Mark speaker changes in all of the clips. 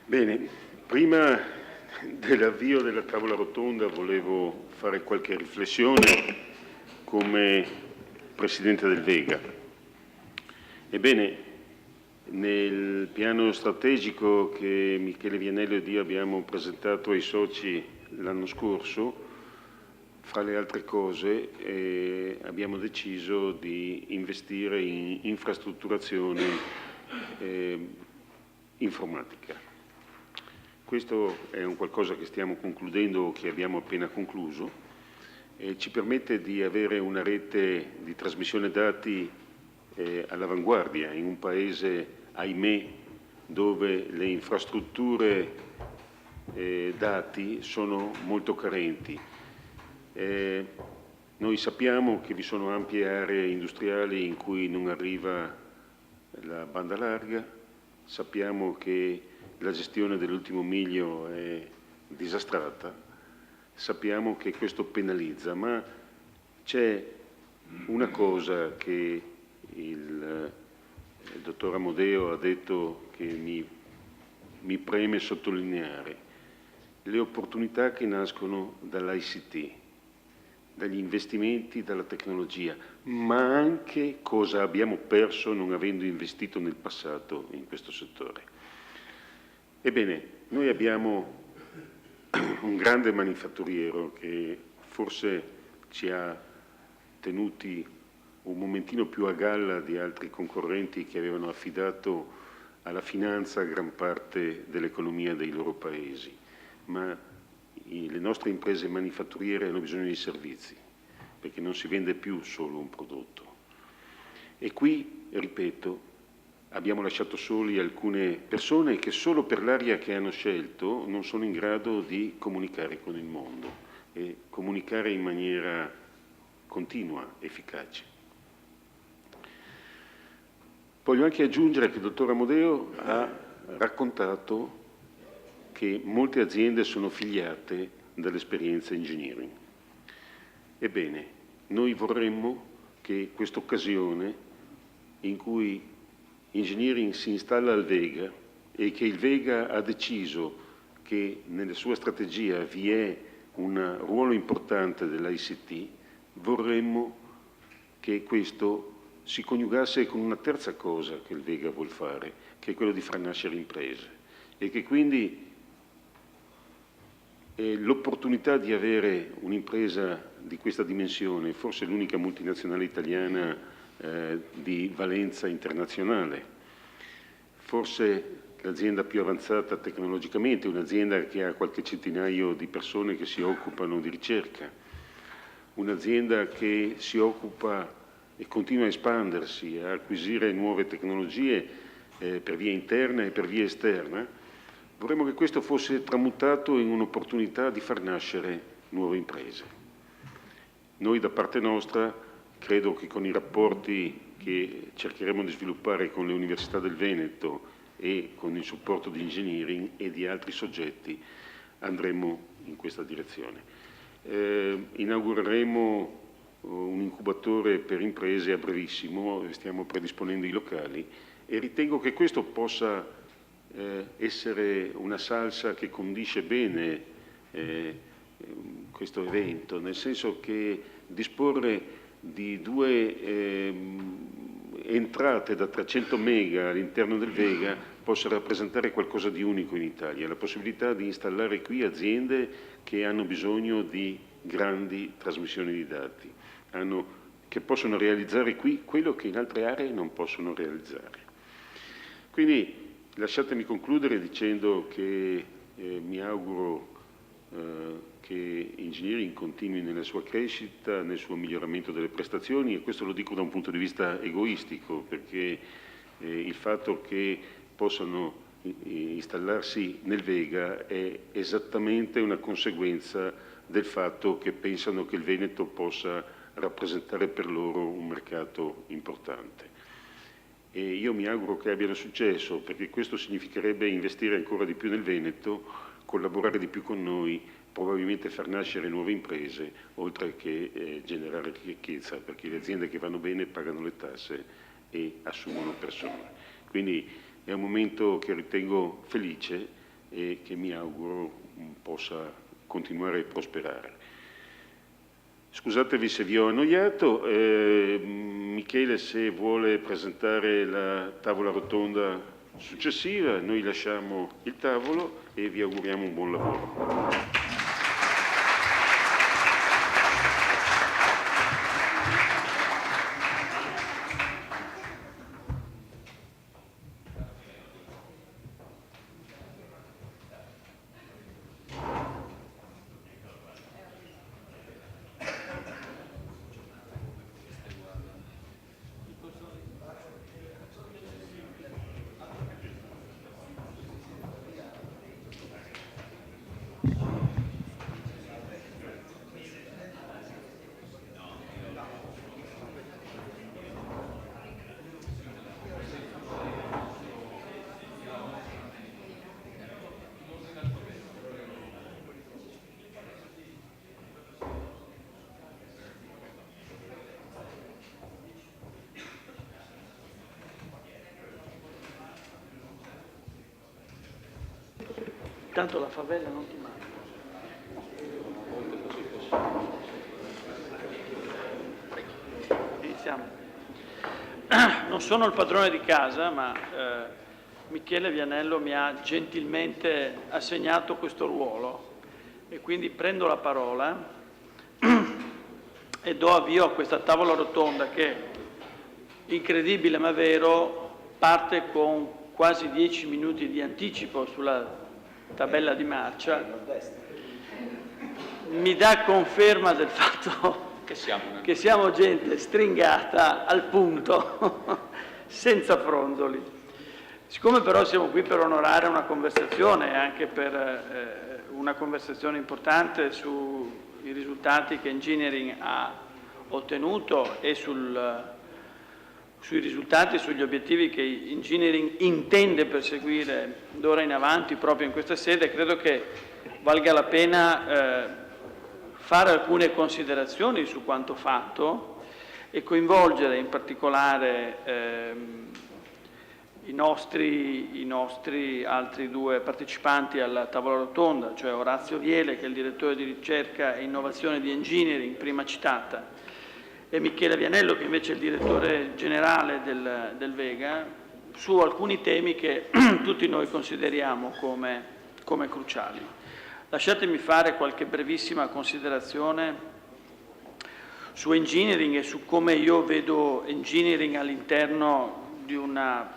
Speaker 1: Bene, prima dell'avvio della tavola rotonda volevo fare qualche riflessione come Presidente del Vega. Ebbene, nel piano strategico che Michele Vianello ed io abbiamo presentato ai soci l'anno scorso, fra le altre cose abbiamo deciso di investire in infrastrutturazione informatica. Questo è un qualcosa che stiamo concludendo o che abbiamo appena concluso e ci permette di avere una rete di trasmissione dati all'avanguardia in un paese, ahimè, dove le infrastrutture dati sono molto carenti. Noi sappiamo che vi sono ampie aree industriali in cui non arriva la banda larga, sappiamo che la gestione dell'ultimo miglio è disastrata, sappiamo che questo penalizza, ma c'è una cosa che il dottor Amodeo ha detto che mi preme sottolineare: le opportunità che nascono dall'ICT, dagli investimenti, dalla tecnologia, ma anche cosa abbiamo perso non avendo investito nel passato in questo settore. Ebbene, noi abbiamo un grande manifatturiero che forse ci ha tenuti un momentino più a galla di altri concorrenti che avevano affidato alla finanza gran parte dell'economia dei loro paesi, ma le nostre imprese manifatturiere hanno bisogno di servizi, perché non si vende più solo un prodotto. E qui, ripeto, abbiamo lasciato soli alcune persone che solo per l'aria che hanno scelto non sono in grado di comunicare con il mondo e comunicare in maniera continua, efficace. Voglio anche aggiungere che il dottor Amodeo ha raccontato che molte aziende sono figliate dall'esperienza engineering. Ebbene, noi vorremmo che questa occasione in cui engineering si installa al Vega e che il Vega ha deciso che nella sua strategia vi è un ruolo importante dell'ICT, vorremmo che questo si coniugasse con una terza cosa che il Vega vuol fare, che è quello di far nascere imprese, e che quindi l'opportunità di avere un'impresa di questa dimensione, forse l'unica multinazionale italiana di valenza internazionale, forse l'azienda più avanzata tecnologicamente, un'azienda che ha qualche centinaio di persone che si occupano di ricerca, un'azienda che si occupa e continua a espandersi, a acquisire nuove tecnologie per via interna e per via esterna. Vorremmo che questo fosse tramutato in un'opportunità di far nascere nuove imprese. Noi da parte nostra credo che con i rapporti che cercheremo di sviluppare con le università del Veneto e con il supporto di engineering e di altri soggetti andremo in questa direzione. Inaugureremo un incubatore per imprese a brevissimo, stiamo predisponendo i locali e ritengo che questo possa essere una salsa che condisce bene questo evento, nel senso che disporre di due entrate da 300 mega all'interno del Vega possa rappresentare qualcosa di unico in Italia, la possibilità di installare qui aziende che hanno bisogno di grandi trasmissioni di dati, che possono realizzare qui quello che in altre aree non possono realizzare. Quindi lasciatemi concludere dicendo che mi auguro che engineering continui nella sua crescita, nel suo miglioramento delle prestazioni, e questo lo dico da un punto di vista egoistico, perché il fatto che possano installarsi nel Vega è esattamente una conseguenza del fatto che pensano che il Veneto possa rappresentare per loro un mercato importante. E io mi auguro che abbiano successo, perché questo significherebbe investire ancora di più nel Veneto, collaborare di più con noi, probabilmente far nascere nuove imprese, oltre che generare ricchezza, perché le aziende che vanno bene pagano le tasse e assumono persone. Quindi è un momento che ritengo felice e che mi auguro possa continuare a prosperare. Scusatevi se vi ho annoiato, Michele se vuole presentare la tavola rotonda successiva, noi lasciamo il tavolo e vi auguriamo un buon lavoro.
Speaker 2: Tanto la favela non ti manca. Iniziamo. Non sono il padrone di casa, ma Michele Vianello mi ha gentilmente assegnato questo ruolo e quindi prendo la parola e do avvio a questa tavola rotonda che, incredibile ma vero, parte con quasi 10 minuti di anticipo sulla tabella di marcia, mi dà conferma del fatto che siamo gente stringata al punto, senza fronzoli. Siccome però siamo qui per onorare una conversazione, anche per una conversazione importante sui risultati che Engineering ha ottenuto e sui risultati e sugli obiettivi che Engineering intende perseguire d'ora in avanti proprio in questa sede, credo che valga la pena fare alcune considerazioni su quanto fatto e coinvolgere in particolare i nostri altri due partecipanti alla tavola rotonda, cioè Orazio Viele, che è il direttore di ricerca e innovazione di Engineering, prima citata, e Michele Vianello, che invece è il direttore generale del Vega, su alcuni temi che tutti noi consideriamo come cruciali. Lasciatemi fare qualche brevissima considerazione su Engineering e su come io vedo Engineering all'interno di una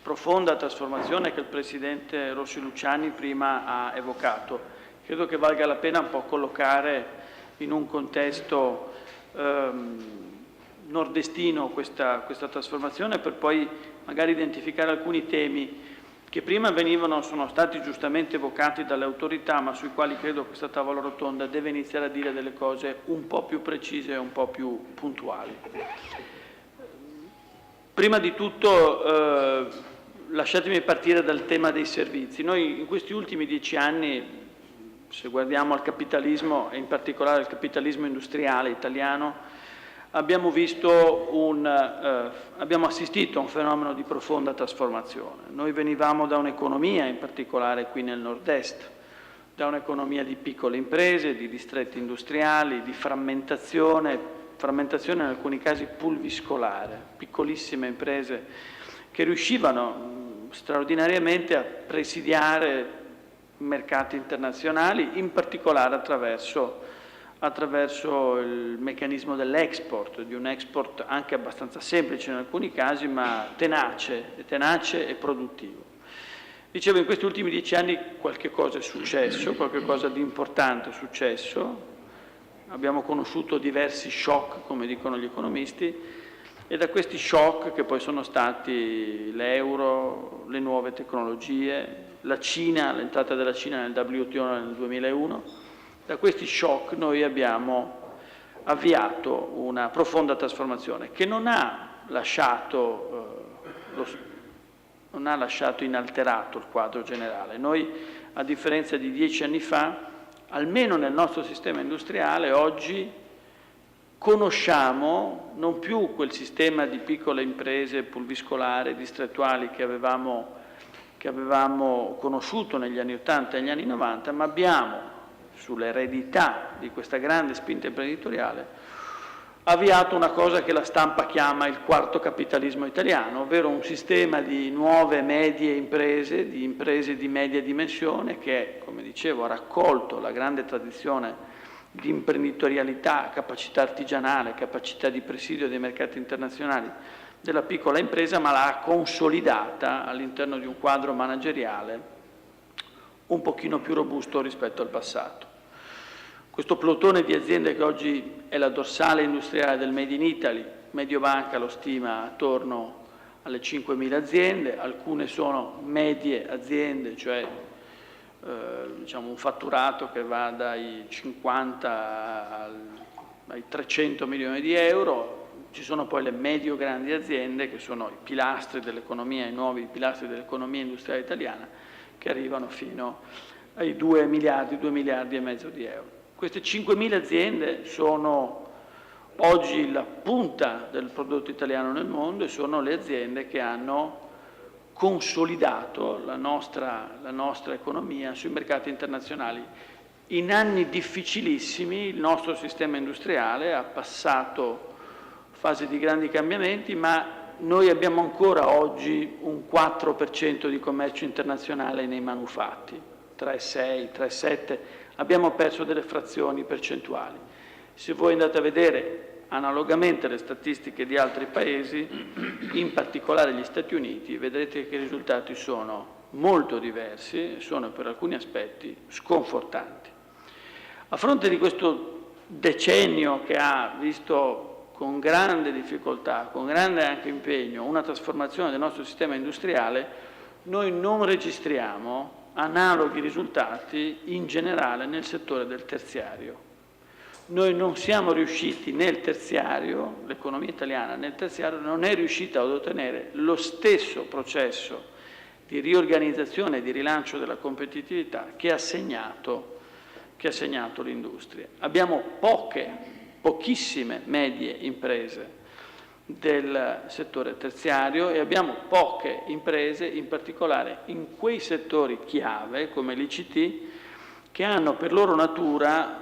Speaker 2: profonda trasformazione che il Presidente Rossi Luciani prima ha evocato. Credo che valga la pena un po' collocare in un contesto nordestino questa trasformazione, per poi magari identificare alcuni temi che prima sono stati giustamente evocati dalle autorità, ma sui quali credo questa tavola rotonda deve iniziare a dire delle cose un po' più precise e un po' più puntuali. Prima di tutto lasciatemi partire dal tema dei servizi. Noi in questi ultimi 10 anni, se guardiamo al capitalismo e in particolare al capitalismo industriale italiano, abbiamo assistito a un fenomeno di profonda trasformazione. Noi venivamo da un'economia, in particolare qui nel nord-est, da un'economia di piccole imprese, di distretti industriali, di frammentazione in alcuni casi pulviscolare, piccolissime imprese che riuscivano straordinariamente a presidiare mercati internazionali, in particolare attraverso il meccanismo dell'export, di un export anche abbastanza semplice in alcuni casi, ma tenace e produttivo. Dicevo, in questi ultimi 10 anni qualche cosa è successo, qualche cosa di importante è successo, abbiamo conosciuto diversi shock, come dicono gli economisti, e da questi shock, che poi sono stati l'euro, le nuove tecnologie, la Cina, l'entrata della Cina nel WTO nel 2001, da questi shock noi abbiamo avviato una profonda trasformazione che non ha lasciato inalterato il quadro generale. Noi, a differenza di 10 anni fa, almeno nel nostro sistema industriale, oggi conosciamo non più quel sistema di piccole imprese pulviscolari, distrettuali che che avevamo conosciuto negli anni 80 e negli anni 90, ma abbiamo, sull'eredità di questa grande spinta imprenditoriale, avviato una cosa che la stampa chiama il quarto capitalismo italiano, ovvero un sistema di nuove medie imprese, di imprese di media dimensione, che, come dicevo, ha raccolto la grande tradizione di imprenditorialità, capacità artigianale, capacità di presidio dei mercati internazionali della piccola impresa, ma l'ha consolidata all'interno di un quadro manageriale un pochino più robusto rispetto al passato. Questo plotone di aziende che oggi è la dorsale industriale del Made in Italy, Mediobanca lo stima attorno alle 5.000 aziende, alcune sono medie aziende, cioè diciamo un fatturato che va dai 50 ai 300 milioni di euro. Ci sono poi le medio-grandi aziende che sono i pilastri dell'economia, i nuovi pilastri dell'economia industriale italiana, che arrivano fino ai 2 miliardi e mezzo di euro. Queste 5.000 aziende sono oggi la punta del prodotto italiano nel mondo e sono le aziende che hanno consolidato la nostra economia sui mercati internazionali. In anni difficilissimi il nostro sistema industriale ha passato fasi di grandi cambiamenti, ma noi abbiamo ancora oggi un 4% di commercio internazionale nei manufatti, 3,6, 3,7, abbiamo perso delle frazioni percentuali. Se voi andate a vedere analogamente le statistiche di altri paesi, in particolare gli Stati Uniti, vedrete che i risultati sono molto diversi e sono per alcuni aspetti sconfortanti. A fronte di questo decennio che ha visto con grande difficoltà, con grande anche impegno, una trasformazione del nostro sistema industriale, noi non registriamo analoghi risultati in generale nel settore del terziario. Noi non siamo riusciti nel terziario, l'economia italiana nel terziario non è riuscita ad ottenere lo stesso processo di riorganizzazione e di rilancio della competitività che ha segnato l'industria. Abbiamo pochissime medie imprese del settore terziario e abbiamo poche imprese, in particolare in quei settori chiave come l'ICT, che hanno per loro natura,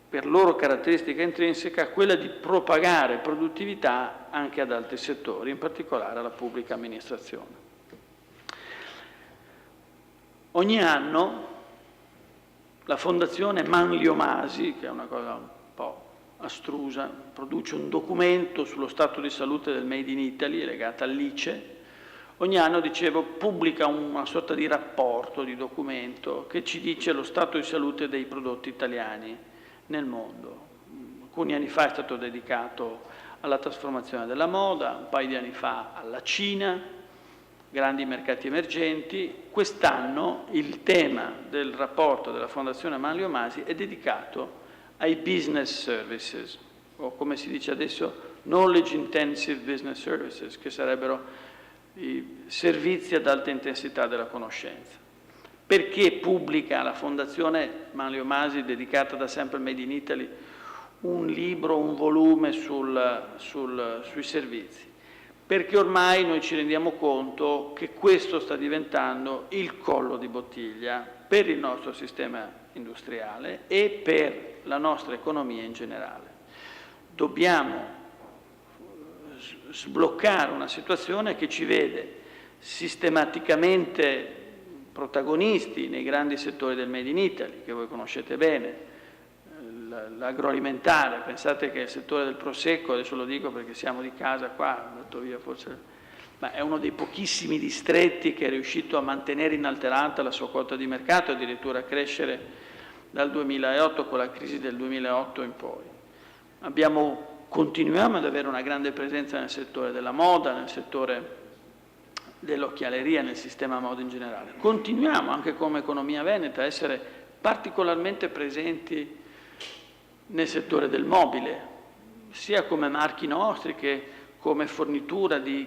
Speaker 2: per loro caratteristica intrinseca, quella di propagare produttività anche ad altri settori, in particolare alla pubblica amministrazione. Ogni anno la Fondazione Manlio Masi, che è una cosa un po' astrusa, produce un documento sullo stato di salute del Made in Italy legata all'ICE. Ogni anno, dicevo, pubblica una sorta di rapporto, di documento, che ci dice lo stato di salute dei prodotti italiani nel mondo. Alcuni anni fa è stato dedicato alla trasformazione della moda, un paio di anni fa alla Cina, grandi mercati emergenti. Quest'anno il tema del rapporto della Fondazione Manlio Masi è dedicato ai business services, o come si dice adesso, knowledge intensive business services, che sarebbero i servizi ad alta intensità della conoscenza. Perché pubblica la Fondazione Manlio Masi, dedicata da sempre al Made in Italy, un libro, un volume sui servizi? Perché ormai noi ci rendiamo conto che questo sta diventando il collo di bottiglia per il nostro sistema industriale e per la nostra economia in generale. Dobbiamo sbloccare una situazione che ci vede sistematicamente protagonisti nei grandi settori del Made in Italy, che voi conoscete bene, l'agroalimentare. Pensate che il settore del prosecco, adesso lo dico perché siamo di casa qua, ho detto via forse, ma è uno dei pochissimi distretti che è riuscito a mantenere inalterata la sua quota di mercato, addirittura a crescere dal 2008 con la crisi del 2008 in poi. Continuiamo ad avere una grande presenza nel settore della moda, nel settore dell'occhialeria, nel sistema moda in generale. Continuiamo anche come economia veneta a essere particolarmente presenti nel settore del mobile, sia come marchi nostri che come fornitura di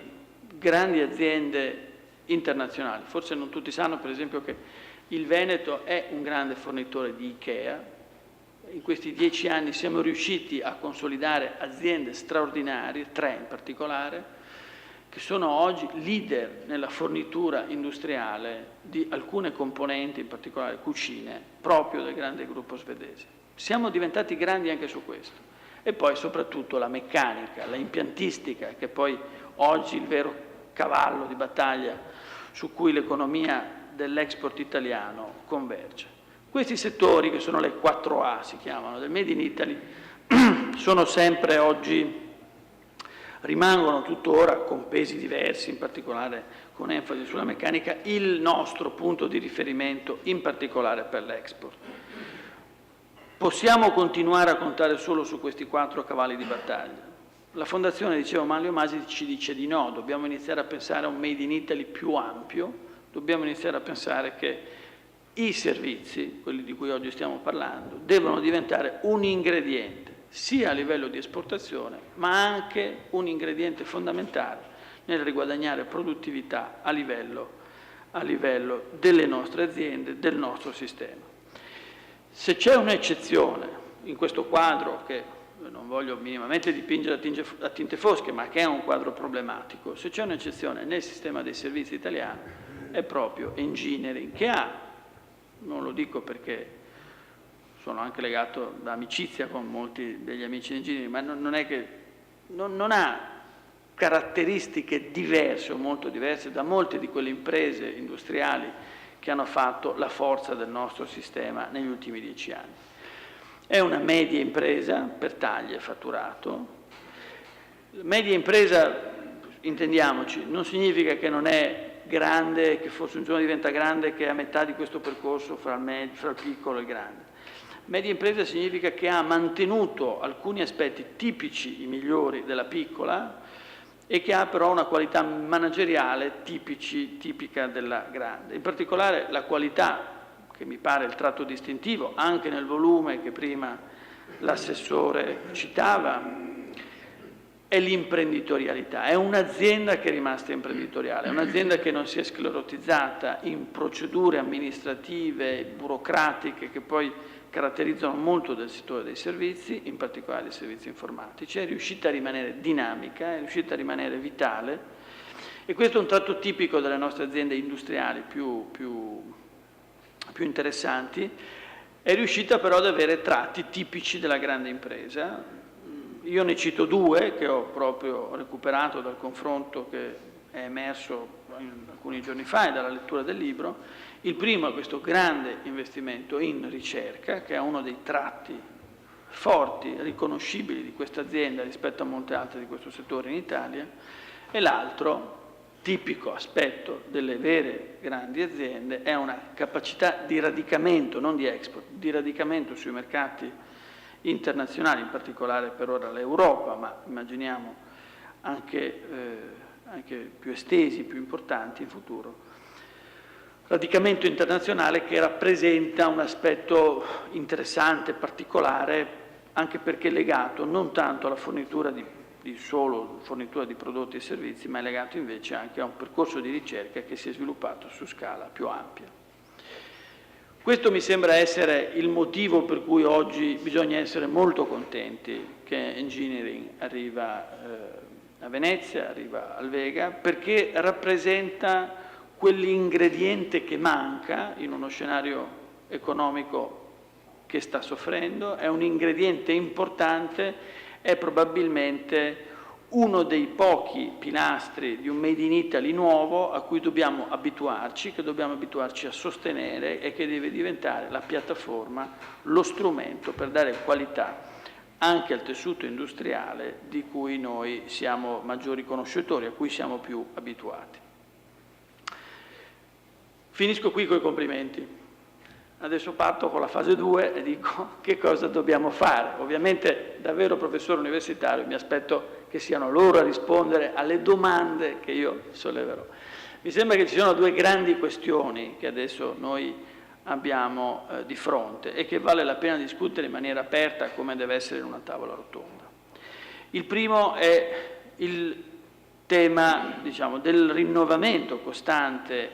Speaker 2: grandi aziende internazionali. Forse non tutti sanno, per esempio, che il Veneto è un grande fornitore di Ikea. In questi 10 anni siamo riusciti a consolidare aziende straordinarie, 3 in particolare, che sono oggi leader nella fornitura industriale di alcune componenti, in particolare cucine, proprio del grande gruppo svedese. Siamo diventati grandi anche su questo. E poi soprattutto la meccanica, la impiantistica, che poi oggi il vero cavallo di battaglia su cui l'economia dell'export italiano converge. Questi settori, che sono le 4A, si chiamano, del Made in Italy, sono sempre oggi, rimangono tuttora con pesi diversi, in particolare con enfasi sulla meccanica, il nostro punto di riferimento, in particolare per l'export. Possiamo continuare a contare solo su questi 4 cavalli di battaglia? La Fondazione, dicevo, Manlio Masi ci dice di no, dobbiamo iniziare a pensare a un Made in Italy più ampio, dobbiamo iniziare a pensare che i servizi, quelli di cui oggi stiamo parlando, devono diventare un ingrediente sia a livello di esportazione, ma anche un ingrediente fondamentale nel riguadagnare produttività a livello delle nostre aziende, del nostro sistema. Se c'è un'eccezione in questo quadro, che non voglio minimamente dipingere a tinte fosche, ma che è un quadro problematico, se c'è un'eccezione nel sistema dei servizi italiano è proprio Engineering, che ha, non lo dico perché sono anche legato da amicizia con molti degli amici di Engineering, ma non è che non ha caratteristiche diverse o molto diverse da molte di quelle imprese industriali che hanno fatto la forza del nostro sistema negli ultimi 10 anni. È una media impresa per taglie e fatturato. Media impresa, intendiamoci, non significa che non è grande, che forse un giorno diventa grande, che è a metà di questo percorso fra il piccolo e il grande. Media impresa significa che ha mantenuto alcuni aspetti tipici, i migliori della piccola, e che ha però una qualità manageriale tipica della grande. In particolare la qualità, che mi pare il tratto distintivo, anche nel volume che prima l'assessore citava, è l'imprenditorialità. È un'azienda che è rimasta imprenditoriale, è un'azienda che non si è sclerotizzata in procedure amministrative, burocratiche, che poi caratterizzano molto del settore dei servizi, in particolare dei servizi informatici, è riuscita a rimanere dinamica, è riuscita a rimanere vitale, e questo è un tratto tipico delle nostre aziende industriali più interessanti. È riuscita però ad avere tratti tipici della grande impresa. Io ne cito 2 che ho proprio recuperato dal confronto che è emerso alcuni giorni fa e dalla lettura del libro. Il primo è questo grande investimento in ricerca, che è uno dei tratti forti, riconoscibili di questa azienda rispetto a molte altre di questo settore in Italia, e l'altro, tipico aspetto delle vere grandi aziende, è una capacità di radicamento, non di export, di radicamento sui mercati internazionali, in particolare per ora l'Europa, ma immaginiamo anche più estesi, più importanti in futuro. Radicamento internazionale che rappresenta un aspetto interessante, particolare, anche perché legato non tanto alla fornitura di prodotti e servizi, ma è legato invece anche a un percorso di ricerca che si è sviluppato su scala più ampia. Questo mi sembra essere il motivo per cui oggi bisogna essere molto contenti che Engineering arriva a Venezia, arriva al Vega, perché rappresenta quell'ingrediente che manca in uno scenario economico che sta soffrendo, è un ingrediente importante, è probabilmente uno dei pochi pilastri di un Made in Italy nuovo a cui dobbiamo abituarci, che dobbiamo abituarci a sostenere e che deve diventare la piattaforma, lo strumento per dare qualità anche al tessuto industriale di cui noi siamo maggiori conoscitori, a cui siamo più abituati. Finisco qui con i complimenti. Adesso parto con la fase 2 e dico che cosa dobbiamo fare. Ovviamente, da vero professore universitario, mi aspetto che siano loro a rispondere alle domande che io solleverò. Mi sembra che ci siano 2 grandi questioni che adesso noi abbiamo di fronte e che vale la pena discutere in maniera aperta, come deve essere in una tavola rotonda. Il primo è il tema, diciamo, del rinnovamento costante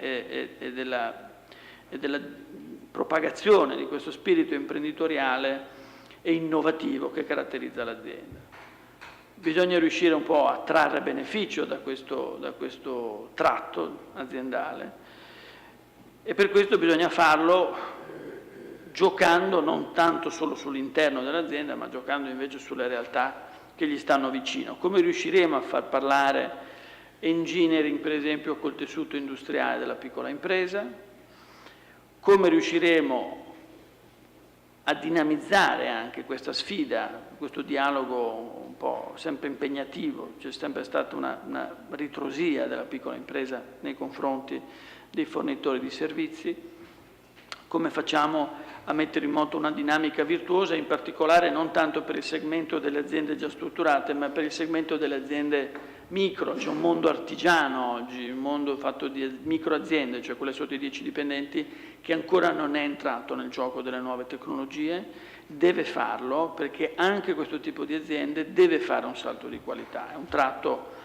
Speaker 2: e della propagazione di questo spirito imprenditoriale e innovativo che caratterizza l'azienda. Bisogna riuscire un po' a trarre beneficio da questo tratto aziendale e per questo bisogna farlo giocando non tanto solo sull'interno dell'azienda, ma giocando invece sulle realtà che gli stanno vicino. Come riusciremo a far parlare engineering, per esempio, col tessuto industriale della piccola impresa? Come riusciremo a dinamizzare anche questa sfida, questo dialogo un po' sempre impegnativo? C'è sempre stata una ritrosia della piccola impresa nei confronti dei fornitori di servizi. Come facciamo a mettere in moto una dinamica virtuosa, in particolare non tanto per il segmento delle aziende già strutturate, ma per il segmento delle aziende micro? C'è un mondo artigiano oggi, un mondo fatto di micro aziende, cioè quelle sotto i 10 dipendenti, che ancora non è entrato nel gioco delle nuove tecnologie. Deve farlo, perché anche questo tipo di aziende deve fare un salto di qualità. È un tratto,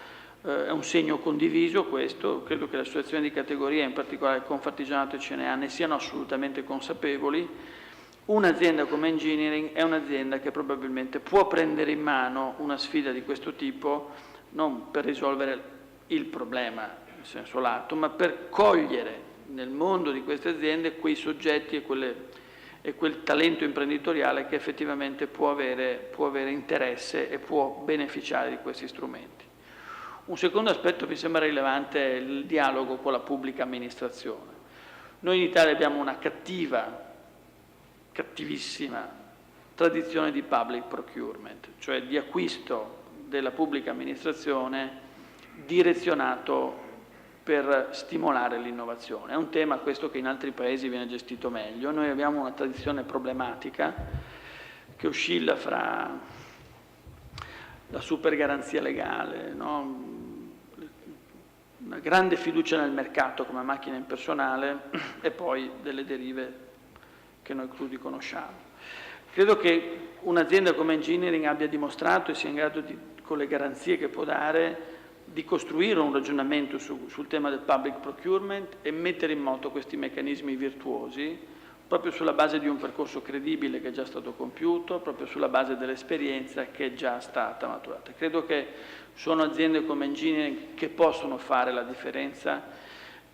Speaker 2: è un segno condiviso questo. Credo che le associazioni di categoria, in particolare Confartigianato e CNA, ne siano assolutamente consapevoli. Un'azienda come Engineering è un'azienda che probabilmente può prendere in mano una sfida di questo tipo, non per risolvere il problema in senso lato, ma per cogliere nel mondo di queste aziende quei soggetti e quel talento imprenditoriale che effettivamente può avere interesse e può beneficiare di questi strumenti. Un secondo aspetto mi sembra rilevante è il dialogo con la pubblica amministrazione. Noi in Italia abbiamo una cattivissima tradizione di public procurement, cioè di acquisto della pubblica amministrazione direzionato per stimolare l'innovazione. È un tema questo che in altri paesi viene gestito meglio. Noi abbiamo una tradizione problematica che oscilla fra la super garanzia legale, no? Una grande fiducia nel mercato come macchina impersonale e poi delle derive che noi crudi conosciamo. Credo che un'azienda come Engineering abbia dimostrato e sia in grado con le garanzie che può dare, di costruire un ragionamento sul tema del public procurement e mettere in moto questi meccanismi virtuosi proprio sulla base di un percorso credibile che è già stato compiuto, proprio sulla base dell'esperienza che è già stata maturata. Credo che sono aziende come Engineering che possono fare la differenza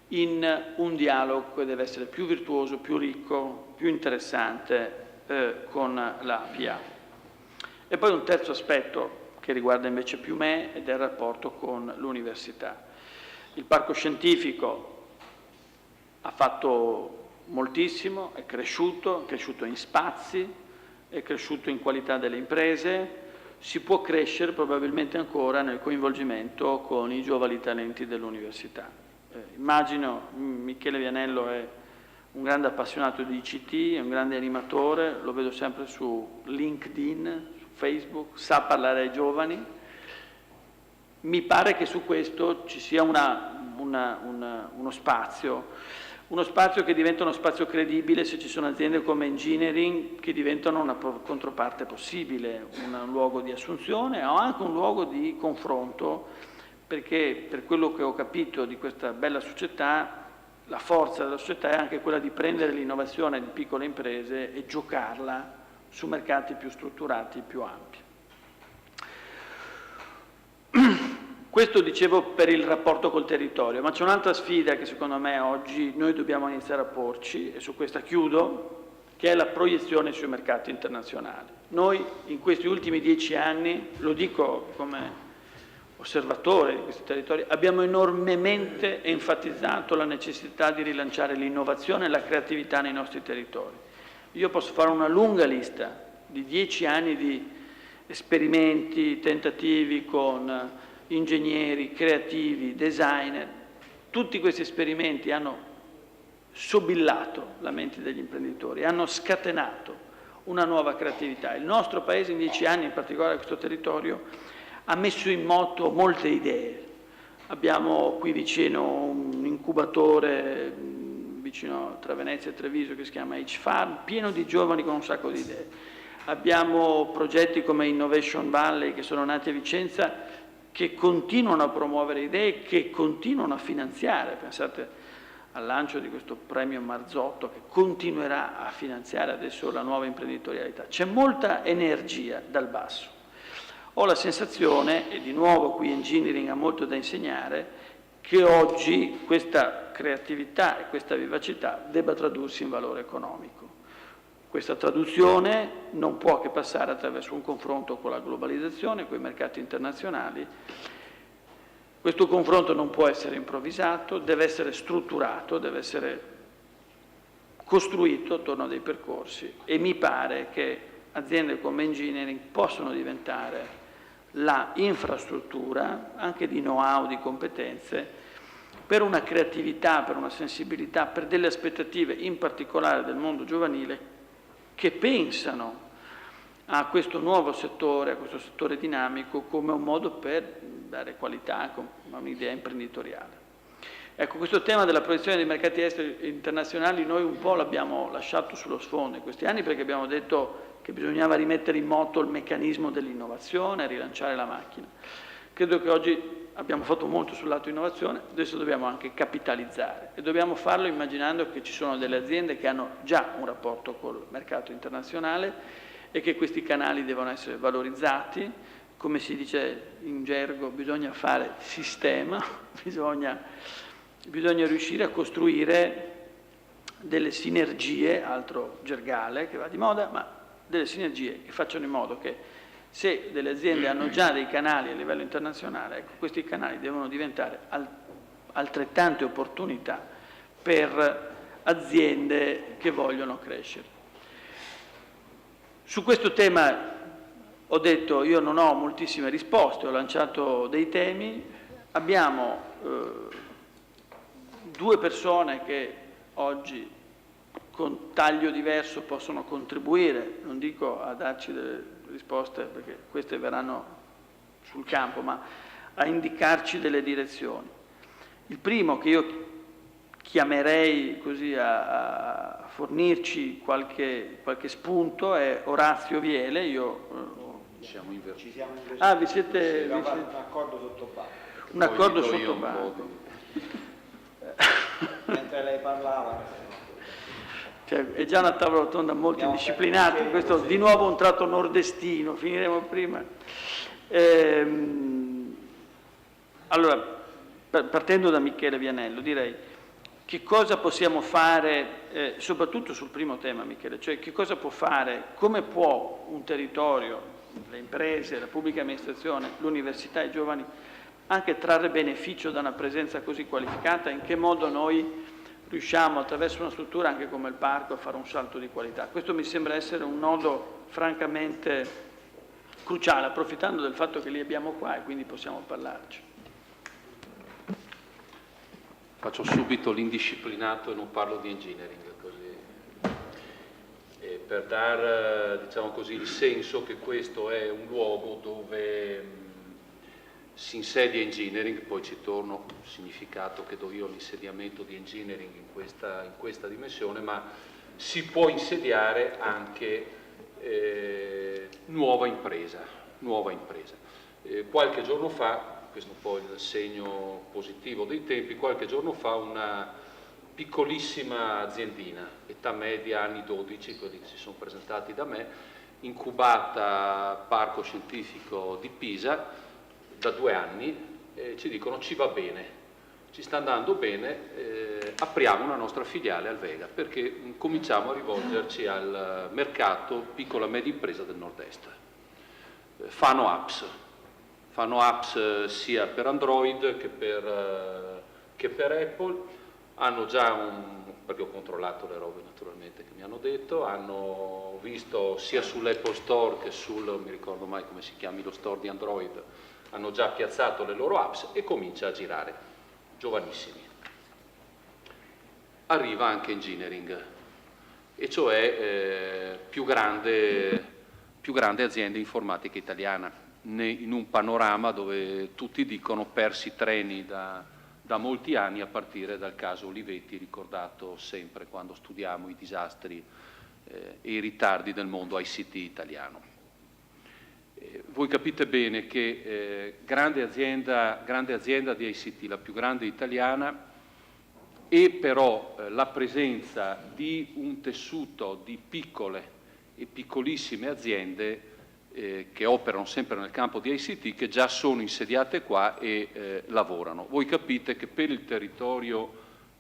Speaker 2: in un dialogo che deve essere più virtuoso, più ricco, più interessante con la PA. E poi un terzo aspetto che riguarda invece più me ed è il rapporto con l'università. Il parco scientifico ha fatto moltissimo, è cresciuto in spazi, è cresciuto in qualità delle imprese, si può crescere probabilmente ancora nel coinvolgimento con i giovani talenti dell'università. Immagino Michele Vianello è un grande appassionato di ICT, è un grande animatore, lo vedo sempre su LinkedIn, su Facebook, sa parlare ai giovani. Mi pare che su questo ci sia uno spazio che diventa uno spazio credibile se ci sono aziende come Engineering che diventano una controparte possibile, un luogo di assunzione o anche un luogo di confronto, perché per quello che ho capito di questa bella società, la forza della società è anche quella di prendere l'innovazione di piccole imprese e giocarla su mercati più strutturati, più ampi. Questo dicevo per il rapporto col territorio, ma c'è un'altra sfida che secondo me oggi noi dobbiamo iniziare a porci, e su questa chiudo, che è la proiezione sui mercati internazionali. Noi in questi ultimi 10 anni, lo dico come osservatore di questi territori, abbiamo enormemente enfatizzato la necessità di rilanciare l'innovazione e la creatività nei nostri territori. Io posso fare una lunga lista di 10 anni di esperimenti, tentativi con ingegneri, creativi, designer. Tutti questi esperimenti hanno sobillato la mente degli imprenditori, hanno scatenato una nuova creatività. Il nostro Paese in 10 anni, in particolare questo territorio, ha messo in moto molte idee. Abbiamo qui vicino un incubatore, vicino tra Venezia e Treviso, che si chiama H-Farm, pieno di giovani con un sacco di idee. Abbiamo progetti come Innovation Valley che sono nati a Vicenza, che continuano a promuovere idee, che continuano a finanziare. Pensate al lancio di questo premio Marzotto che continuerà a finanziare adesso la nuova imprenditorialità. C'è molta energia dal basso. ho la sensazione, e di nuovo qui Engineering ha molto da insegnare, che oggi questa creatività e questa vivacità debba tradursi in valore economico. Questa traduzione non può che passare attraverso un confronto con la globalizzazione, con i mercati internazionali. Questo confronto non può essere improvvisato, deve essere strutturato, deve essere costruito attorno a dei percorsi, e mi pare che aziende come Engineering possono diventare la infrastruttura, anche di know-how, di competenze, per una creatività, per una sensibilità, per delle aspettative, in particolare del mondo giovanile, che pensano a questo nuovo settore, a questo settore dinamico, come un modo per dare qualità a un'idea imprenditoriale. Ecco, questo tema della proiezione dei mercati esteri e internazionali noi un po' l'abbiamo lasciato sullo sfondo in questi anni, perché abbiamo detto che bisognava rimettere in moto il meccanismo dell'innovazione, rilanciare la macchina. Credo che oggi abbiamo fatto molto sul lato innovazione, adesso dobbiamo anche capitalizzare, e dobbiamo farlo immaginando che ci sono delle aziende che hanno già un rapporto col mercato internazionale e che questi canali devono essere valorizzati. Come si dice in gergo, bisogna fare sistema, bisogna riuscire a costruire delle sinergie, altro gergale che va di moda, ma delle sinergie che facciano in modo che, se delle aziende hanno già dei canali a livello internazionale, ecco, questi canali devono diventare altrettante opportunità per aziende che vogliono crescere. Su questo tema ho detto, io non ho moltissime risposte, ho lanciato dei temi. Abbiamo due persone che oggi con taglio diverso possono contribuire, non dico a darci delle risposte perché queste verranno sul campo, ma a indicarci delle direzioni. Il primo, che io chiamerei così a fornirci qualche spunto, è Orazio Viele.
Speaker 3: Siamo invertiti.
Speaker 2: Ah, vi siete...
Speaker 3: un accordo sotto banco.
Speaker 2: Un accordo sotto banco.
Speaker 3: Mentre lei parlava.
Speaker 2: Cioè, è già una tavola rotonda molto indisciplinata, questo di nuovo un tratto nordestino, finiremo prima. Allora, partendo da Michele Vianello, direi che cosa possiamo fare, soprattutto sul primo tema, Michele, cioè che cosa può fare, come può un territorio, le imprese, la pubblica amministrazione, l'università, i giovani, anche trarre beneficio da una presenza così qualificata, in che modo noi riusciamo attraverso una struttura anche come il parco a fare un salto di qualità. Questo mi sembra essere un nodo francamente cruciale, approfittando del fatto che li abbiamo qua e quindi possiamo parlarci.
Speaker 4: Faccio subito l'indisciplinato e non parlo di engineering, così. Per dar, diciamo così, il senso che questo è un luogo dove si insedia engineering, poi ci torno, significato che do io l'insediamento di engineering in questa dimensione, ma si può insediare anche nuova impresa. Qualche giorno fa, questo è un po' il segno positivo dei tempi, qualche giorno fa una piccolissima aziendina, età media anni 12, quelli che si sono presentati da me, incubata Parco Scientifico di Pisa, da 2 anni, ci dicono ci va bene, ci sta andando bene, apriamo una nostra filiale al Vega, perché cominciamo a rivolgerci al mercato piccola e media impresa del nord-est. Fanno apps sia per Android che per Apple, hanno già perché ho controllato le robe naturalmente che mi hanno detto, hanno visto sia sull'Apple Store che non mi ricordo mai come si chiami lo store di Android, hanno già piazzato le loro apps e comincia a girare, giovanissimi. Arriva anche Engineering, e cioè più grande azienda informatica italiana, in un panorama dove tutti dicono persi treni da molti anni, a partire dal caso Olivetti, ricordato sempre quando studiamo i disastri e i ritardi del mondo ICT italiano. Voi capite bene che grande azienda di ICT, la più grande italiana, e però la presenza di un tessuto di piccole e piccolissime aziende che operano sempre nel campo di ICT, che già sono insediate qua e lavorano. Voi capite che per il territorio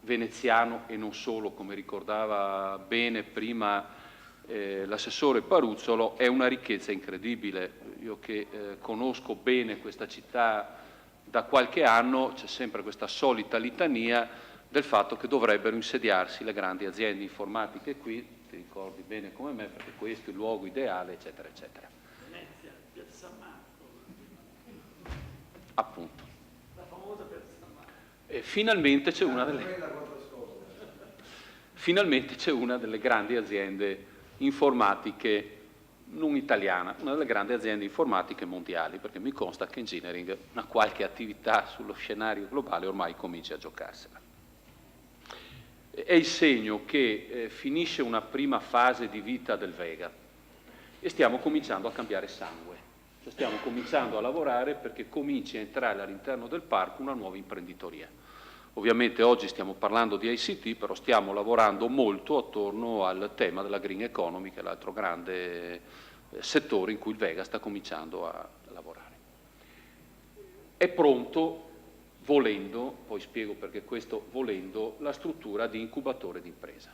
Speaker 4: veneziano e non solo, come ricordava bene prima l'assessore Paruzzolo, è una ricchezza incredibile. Io che conosco bene questa città da qualche anno, c'è sempre questa solita litania del fatto che dovrebbero insediarsi le grandi aziende informatiche qui, ti ricordi bene come me, perché questo è il luogo ideale, eccetera, eccetera.
Speaker 2: Venezia, Piazza San Marco.
Speaker 4: Appunto.
Speaker 2: La famosa Piazza San Marco.
Speaker 4: E finalmente c'è una delle grandi aziende informatiche non italiana, una delle grandi aziende informatiche mondiali, perché mi consta che Engineering una qualche attività sullo scenario globale ormai comincia a giocarsela. È il segno che finisce una prima fase di vita del Vega e stiamo cominciando a cambiare sangue, cioè stiamo cominciando a lavorare perché cominci a entrare all'interno del parco una nuova imprenditoria. Ovviamente oggi stiamo parlando di ICT, però stiamo lavorando molto attorno al tema della green economy, che è l'altro grande settore in cui il Vega sta cominciando a lavorare. È pronto, volendo, poi spiego perché questo volendo, la struttura di incubatore d'impresa.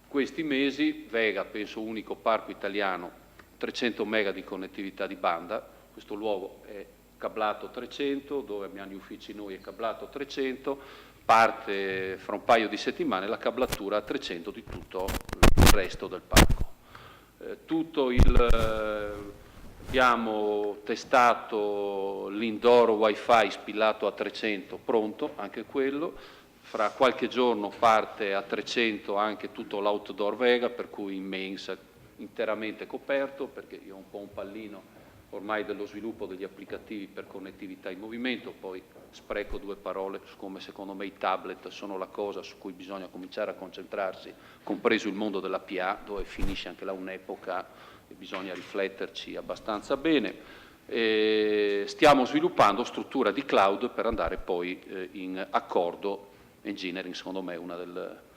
Speaker 4: Questi mesi Vega, penso unico parco italiano, 300 mega di connettività di banda, questo luogo è cablato 300, dove abbiamo gli uffici noi è cablato 300, parte fra un paio di settimane la cablatura a 300 di tutto il resto del parco. Abbiamo testato l'indoor wifi spillato a 300, pronto anche quello, fra qualche giorno parte a 300 anche tutto l'outdoor Vega, per cui in mensa interamente coperto, perché io ho un po' un pallino ormai dello sviluppo degli applicativi per connettività in movimento, poi spreco due parole su come secondo me i tablet sono la cosa su cui bisogna cominciare a concentrarsi, compreso il mondo della PA, dove finisce anche là un'epoca e bisogna rifletterci abbastanza bene. Stiamo sviluppando struttura di cloud per andare poi in accordo. Engineering secondo me è una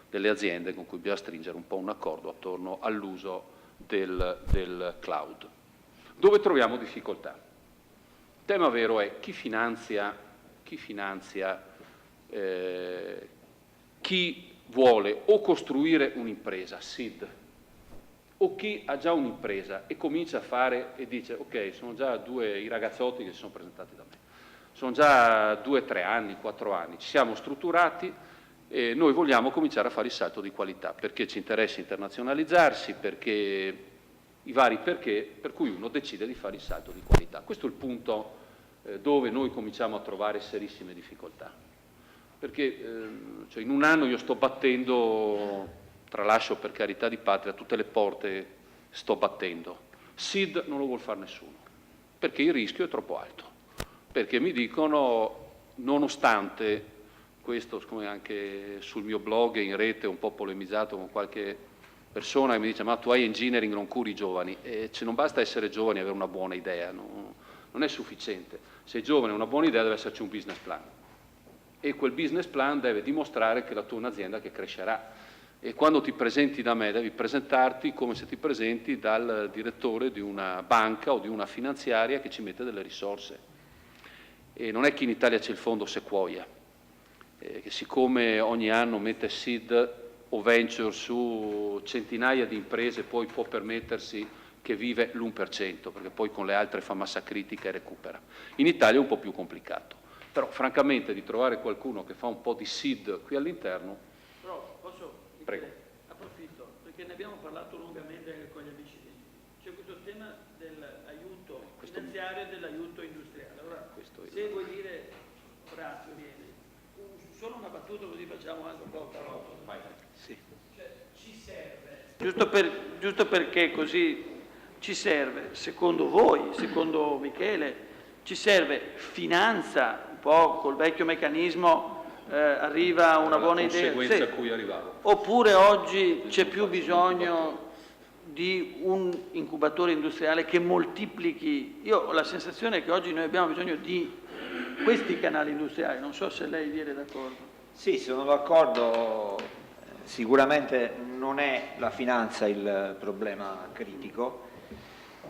Speaker 4: delle aziende con cui bisogna stringere un po' un accordo attorno all'uso del cloud. Dove troviamo difficoltà? Il tema vero è chi finanzia, chi vuole o costruire un'impresa, SID, o chi ha già un'impresa e comincia a fare e dice ok, sono già i ragazzotti che si sono presentati da me, sono già 2, 3 anni, 4 anni, ci siamo strutturati e noi vogliamo cominciare a fare il salto di qualità, perché ci interessa internazionalizzarsi, perché i vari perché, per cui uno decide di fare il salto di qualità. Questo è il punto dove noi cominciamo a trovare serissime difficoltà. Perché cioè in un anno io sto battendo, tralascio per carità di patria, tutte le porte sto battendo. SID non lo vuol fare nessuno, perché il rischio è troppo alto. Perché mi dicono, nonostante questo, come anche sul mio blog in rete un po' polemizzato con qualche persona che mi dice ma tu hai Engineering, non curi i giovani, non basta essere giovani e avere una buona idea, non è sufficiente. Se sei giovane e una buona idea deve esserci un business plan e quel business plan deve dimostrare che la tua è un'azienda che crescerà e quando ti presenti da me devi presentarti come se ti presenti dal direttore di una banca o di una finanziaria che ci mette delle risorse e non è che in Italia c'è il fondo Sequoia che siccome ogni anno mette seed o venture su centinaia di imprese poi può permettersi che vive l'1%, perché poi con le altre fa massa critica e recupera. In Italia è un po' più complicato, però francamente di trovare qualcuno che fa un po' di seed qui all'interno...
Speaker 2: Però posso...
Speaker 4: Prego.
Speaker 2: Approfitto, perché ne abbiamo parlato lungamente anche con gli amici. C'è questo tema dell'aiuto finanziario e dell'aiuto industriale. Allora, se vuoi dire, Orazio, vieni. Solo una battuta così facciamo anche un po' carotto.
Speaker 4: Sì.
Speaker 2: Cioè, ci serve, giusto perché così ci serve, secondo voi, secondo Michele, ci serve finanza, un po' col vecchio meccanismo, arriva una buona idea.
Speaker 4: Conseguenza a cui arrivavo.
Speaker 2: Oppure oggi c'è più bisogno di un incubatore industriale che moltiplichi. Io ho la sensazione che oggi noi abbiamo bisogno di questi canali industriali, non so se lei viene d'accordo.
Speaker 3: Sì, sono d'accordo, sicuramente non è la finanza il problema critico,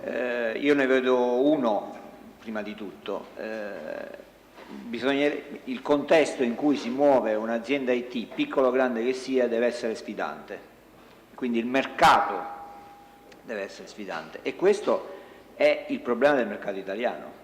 Speaker 3: Io ne vedo uno, prima di tutto. Il contesto in cui si muove un'azienda IT, piccolo o grande che sia, deve essere sfidante. Quindi il mercato deve essere sfidante. E questo è il problema del mercato italiano.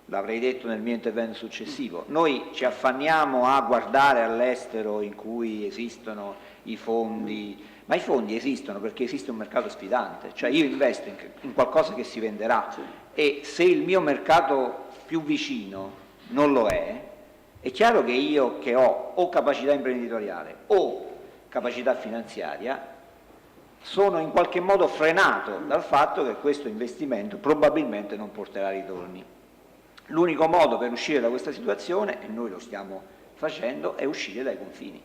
Speaker 3: L'avrei detto nel mio intervento successivo. Noi ci affanniamo a guardare all'estero in cui esistono i fondi, ma i fondi esistono perché esiste un mercato sfidante, cioè io investo in qualcosa che si venderà, e se il mio mercato più vicino non lo è chiaro che io, che ho o capacità imprenditoriale o capacità finanziaria, sono in qualche modo frenato dal fatto che questo investimento probabilmente non porterà ritorni. L'unico modo per uscire da questa situazione, e noi lo stiamo facendo, è uscire dai confini,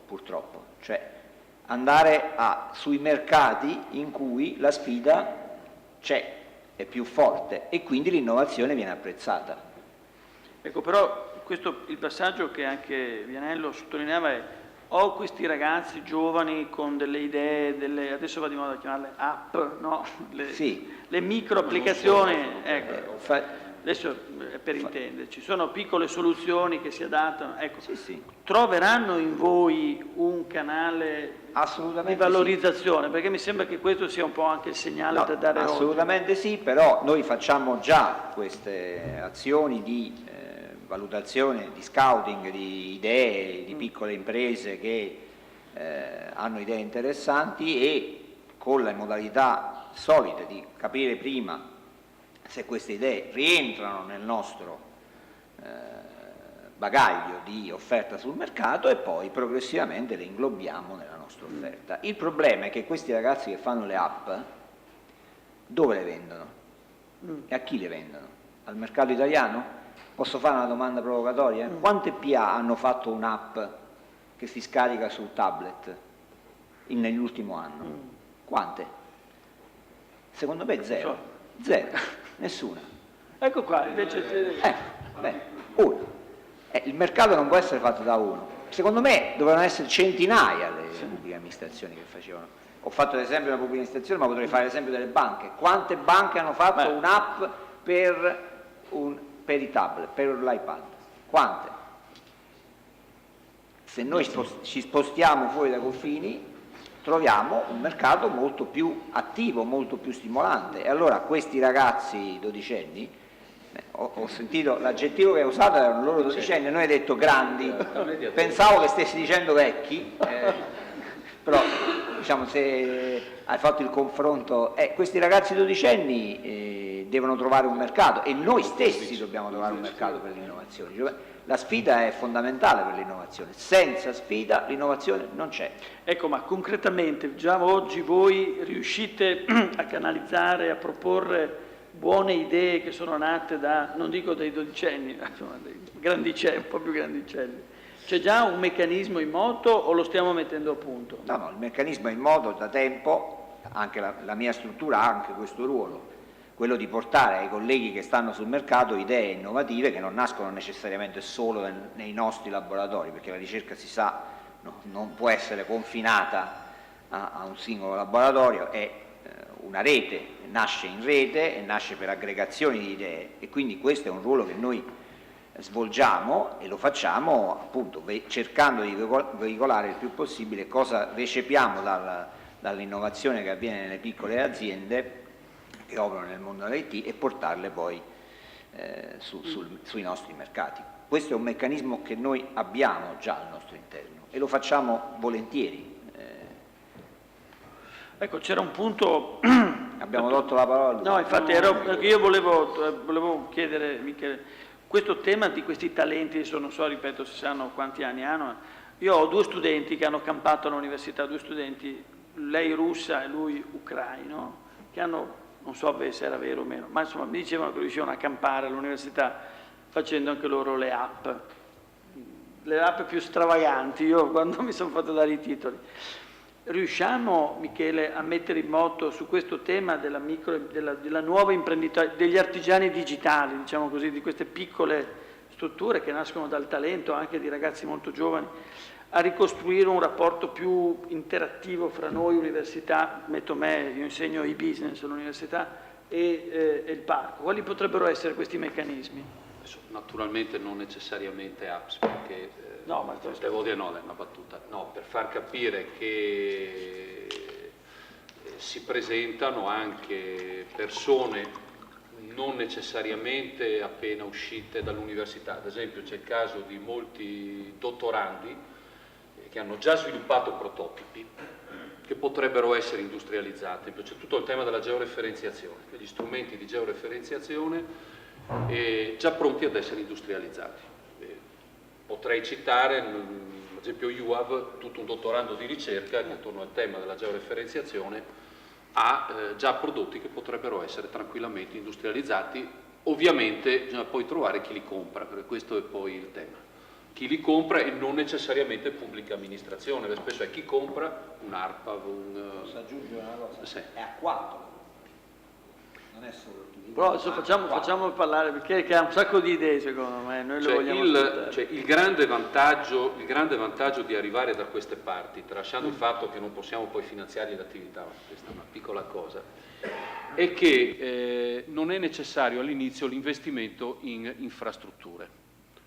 Speaker 3: purtroppo, cioè andare sui mercati in cui la sfida c'è, è più forte e quindi l'innovazione viene apprezzata.
Speaker 2: Ecco, però il passaggio che anche Vianello sottolineava è: ho questi ragazzi giovani con delle idee, adesso va di moda chiamarle app, no? Le micro applicazioni, ecco. Adesso per intenderci, sono piccole soluzioni che si adattano, ecco.
Speaker 3: Sì.
Speaker 2: Troveranno in voi un canale di valorizzazione? Sì. Perché mi sembra che questo sia un po' anche il segnale da dare oggi.
Speaker 3: Assolutamente sì, però noi facciamo già queste azioni di valutazione, di scouting, di idee, di piccole imprese che hanno idee interessanti, e con le modalità solite di capire prima se queste idee rientrano nel nostro bagaglio di offerta sul mercato, e poi progressivamente le inglobiamo nella nostra offerta. Il problema è che questi ragazzi che fanno le app, dove le vendono? E a chi le vendono? Al mercato italiano? Posso fare una domanda provocatoria? Quante PA hanno fatto un'app che si scarica sul tablet nell'ultimo anno? Quante? Secondo me zero. Nessuna.
Speaker 2: Ecco qua, invece...
Speaker 3: uno. Il mercato non può essere fatto da uno. Secondo me dovevano essere centinaia le pubbliche amministrazioni che facevano. Ho fatto l'esempio della pubblica amministrazione, ma potrei fare l'esempio delle banche. Quante banche hanno fatto un'app per i tablet, per l'iPad? Quante? Se noi ci spostiamo fuori dai confini, troviamo un mercato molto più attivo, molto più stimolante. E allora questi ragazzi dodicenni, ho sentito l'aggettivo che hai usato, erano loro dodicenni, e noi hai detto grandi, pensavo che stessi dicendo vecchi, però diciamo, se hai fatto il confronto, questi ragazzi dodicenni devono trovare un mercato, e noi stessi dobbiamo trovare un mercato per l'innovazione. Cioè, la sfida è fondamentale per l'innovazione, senza sfida l'innovazione non c'è.
Speaker 2: Ecco, ma concretamente già oggi voi riuscite a canalizzare, a proporre buone idee che sono nate da, non dico dai dodicenni, ma insomma, dei grandicelli, un po' più grandicelli? C'è già un meccanismo in moto o lo stiamo mettendo a punto?
Speaker 3: No, il meccanismo è in moto da tempo, anche la mia struttura ha anche questo ruolo, quello di portare ai colleghi che stanno sul mercato idee innovative che non nascono necessariamente solo nei nostri laboratori, perché la ricerca, si sa, non può essere confinata a un singolo laboratorio, è una rete, nasce in rete e nasce per aggregazioni di idee, e quindi questo è un ruolo che noi svolgiamo, e lo facciamo appunto cercando di veicolare il più possibile cosa recepiamo dall'innovazione che avviene nelle piccole aziende che operano nel mondo dell'IT, e portarle poi sui nostri mercati. Questo è un meccanismo che noi abbiamo già al nostro interno e lo facciamo volentieri.
Speaker 2: Ecco, c'era un punto...
Speaker 3: Abbiamo tolto la parola.
Speaker 2: No, infatti perché io volevo chiedere, Michele, questo tema di questi talenti, adesso non so, ripeto, se sanno quanti anni hanno. Io ho 2 studenti che hanno campato all'università, 2 studenti, lei russa e lui ucraino, che hanno, non so se era vero o meno, ma insomma mi dicevano che riuscivano a campare all'università facendo anche loro le app più stravaganti. Io quando mi sono fatto dare i titoli. Riusciamo, Michele, a mettere in moto su questo tema della nuova imprenditoria, degli artigiani digitali, diciamo così, di queste piccole strutture che nascono dal talento anche di ragazzi molto giovani, a ricostruire un rapporto più interattivo fra noi università, io insegno e-business all'università, e il parco. Quali potrebbero essere questi meccanismi?
Speaker 4: Naturalmente non necessariamente apps, perché
Speaker 2: No, ma
Speaker 4: devo dire no, è una battuta. No, per far capire che si presentano anche persone non necessariamente appena uscite dall'università. Ad esempio c'è il caso di molti dottorandi che hanno già sviluppato prototipi che potrebbero essere industrializzati. C'è tutto il tema della georeferenziazione, gli strumenti di georeferenziazione già pronti ad essere industrializzati. Potrei citare, ad esempio UAV, tutto un dottorando di ricerca che attorno al tema della georeferenziazione ha già prodotti che potrebbero essere tranquillamente industrializzati. Ovviamente bisogna poi trovare chi li compra, perché questo è poi il tema. Chi li compra e non necessariamente pubblica amministrazione, perché spesso è chi compra un ARPAV,
Speaker 3: Posso aggiungere una cosa?
Speaker 4: Sì.
Speaker 3: È a 4, non è solo il
Speaker 2: Però adesso facciamo parlare, perché ha un sacco di idee secondo me, noi le vogliamo ascoltare.
Speaker 4: il grande vantaggio di arrivare da queste parti, tralasciando il fatto che non possiamo poi finanziare l'attività, questa è una piccola cosa, è che non è necessario all'inizio l'investimento in infrastrutture.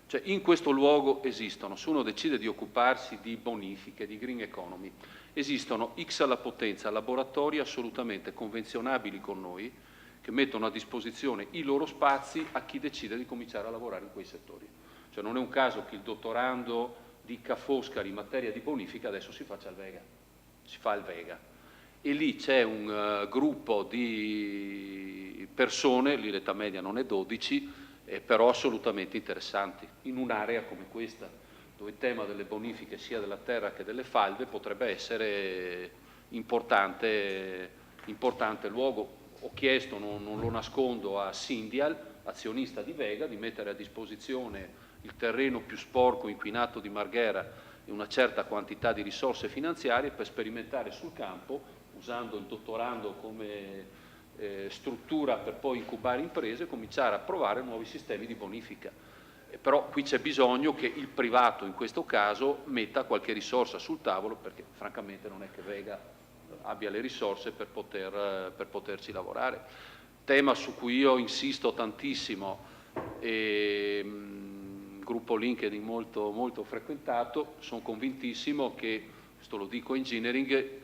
Speaker 4: Cioè, in questo luogo esistono, se uno decide di occuparsi di bonifiche, di green economy, esistono X alla potenza laboratori assolutamente convenzionabili con noi, che mettono a disposizione i loro spazi a chi decide di cominciare a lavorare in quei settori. Cioè non è un caso che il dottorando di Ca' Foscari in materia di bonifica adesso si faccia al Vega, si fa al Vega. E lì c'è un gruppo di persone, lì l'età media non è 12, però assolutamente interessanti, in un'area come questa, dove il tema delle bonifiche sia della terra che delle falde potrebbe essere importante luogo. Ho chiesto, non lo nascondo, a Syndial, azionista di Vega, di mettere a disposizione il terreno più sporco, inquinato di Marghera e una certa quantità di risorse finanziarie per sperimentare sul campo, usando il dottorando come struttura per poi incubare imprese e cominciare a provare nuovi sistemi di bonifica. Però qui c'è bisogno che il privato, in questo caso, metta qualche risorsa sul tavolo, perché francamente non è che Vega abbia le risorse per poterci lavorare. Tema su cui io insisto tantissimo, gruppo LinkedIn molto, molto frequentato, sono convintissimo che, questo lo dico engineering,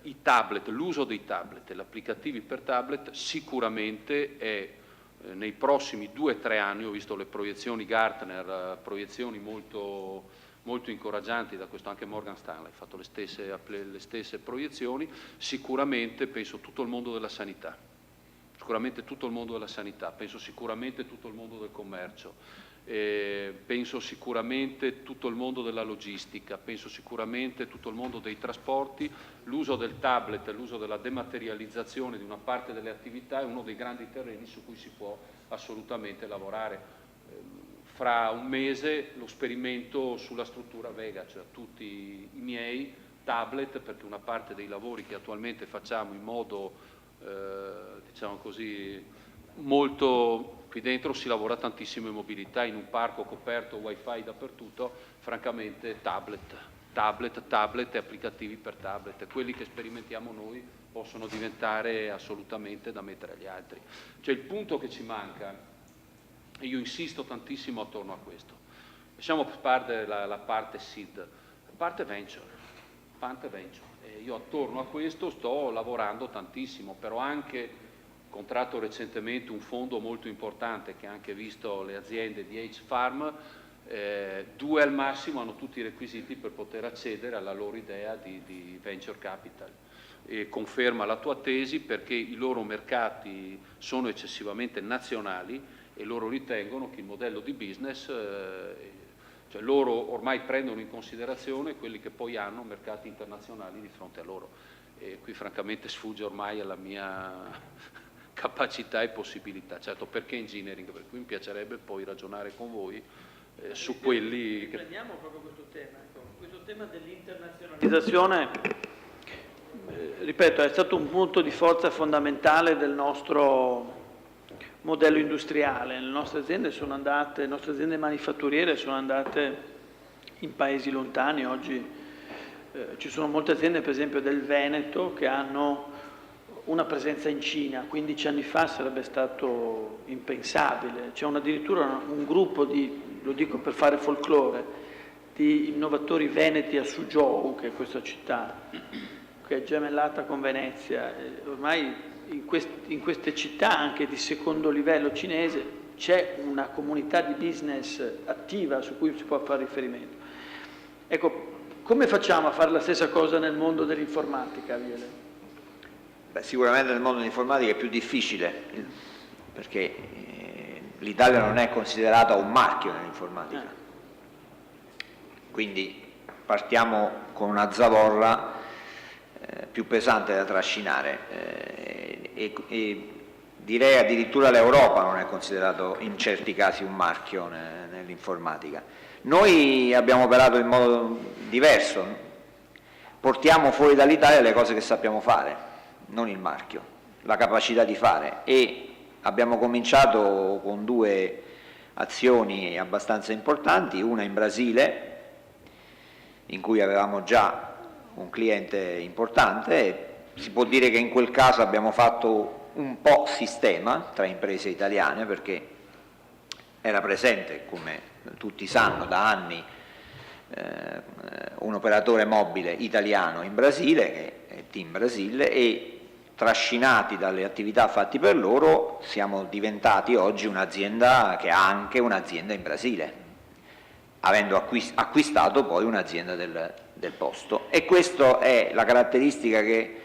Speaker 4: i tablet, l'uso dei tablet e gli applicativi per tablet sicuramente è nei prossimi 2-3 anni, ho visto le proiezioni Gartner, proiezioni molto, molto incoraggianti, da questo anche Morgan Stanley ha fatto le stesse proiezioni, sicuramente penso tutto il mondo della sanità, penso sicuramente tutto il mondo del commercio, penso sicuramente tutto il mondo della logistica, penso sicuramente tutto il mondo dei trasporti. L'uso del tablet, l'uso della dematerializzazione di una parte delle attività è uno dei grandi terreni su cui si può assolutamente lavorare. Fra un mese lo sperimento sulla struttura Vega, cioè tutti i miei tablet, perché una parte dei lavori che attualmente facciamo in modo, diciamo così, molto... Qui dentro si lavora tantissimo in mobilità, in un parco coperto, wifi dappertutto, francamente tablet e applicativi per tablet. Quelli che sperimentiamo noi possono diventare assolutamente da mettere agli altri. Cioè il punto che ci manca, e io insisto tantissimo attorno a questo, lasciamo perdere la parte seed, la parte venture. Io attorno a questo sto lavorando tantissimo, però anche... contratto recentemente un fondo molto importante che ha anche visto le aziende di H-Farm, 2 al massimo hanno tutti i requisiti per poter accedere alla loro idea di venture capital. E conferma la tua tesi, perché i loro mercati sono eccessivamente nazionali e loro ritengono che il modello di business, cioè loro ormai prendono in considerazione quelli che poi hanno mercati internazionali di fronte a loro. E qui francamente sfugge ormai alla mia... capacità e possibilità. Certo, perché engineering? Per cui mi piacerebbe poi ragionare con voi su quelli che...
Speaker 2: Prendiamo proprio questo tema dell'internazionalizzazione, ripeto, è stato un punto di forza fondamentale del nostro modello industriale. Le nostre aziende manifatturiere sono andate in paesi lontani. Oggi ci sono molte aziende, per esempio del Veneto, che hanno una presenza in Cina. 15 anni fa sarebbe stato impensabile. C'è addirittura un gruppo di, lo dico per fare folklore, di innovatori veneti a Suzhou, che è questa città, che è gemellata con Venezia. Ormai in queste città, anche di secondo livello cinese, c'è una comunità di business attiva su cui si può fare riferimento. Ecco, come facciamo a fare la stessa cosa nel mondo dell'informatica, Viele?
Speaker 3: Beh, sicuramente nel mondo dell'informatica è più difficile, perché l'Italia non è considerata un marchio nell'informatica. Quindi partiamo con una zavorra più pesante da trascinare e direi addirittura l'Europa non è considerato in certi casi un marchio nell'informatica. Noi abbiamo operato in modo diverso, portiamo fuori dall'Italia le cose che sappiamo fare, non il marchio, la capacità di fare, e abbiamo cominciato con 2 azioni abbastanza importanti, una in Brasile, in cui avevamo già un cliente importante, e si può dire che in quel caso abbiamo fatto un po' sistema tra imprese italiane, perché era presente, come tutti sanno, da anni un operatore mobile italiano in Brasile, che è Team Brasile, e trascinati dalle attività fatte per loro siamo diventati oggi un'azienda che ha anche un'azienda in Brasile, avendo acquistato poi un'azienda del posto. E questa è la caratteristica che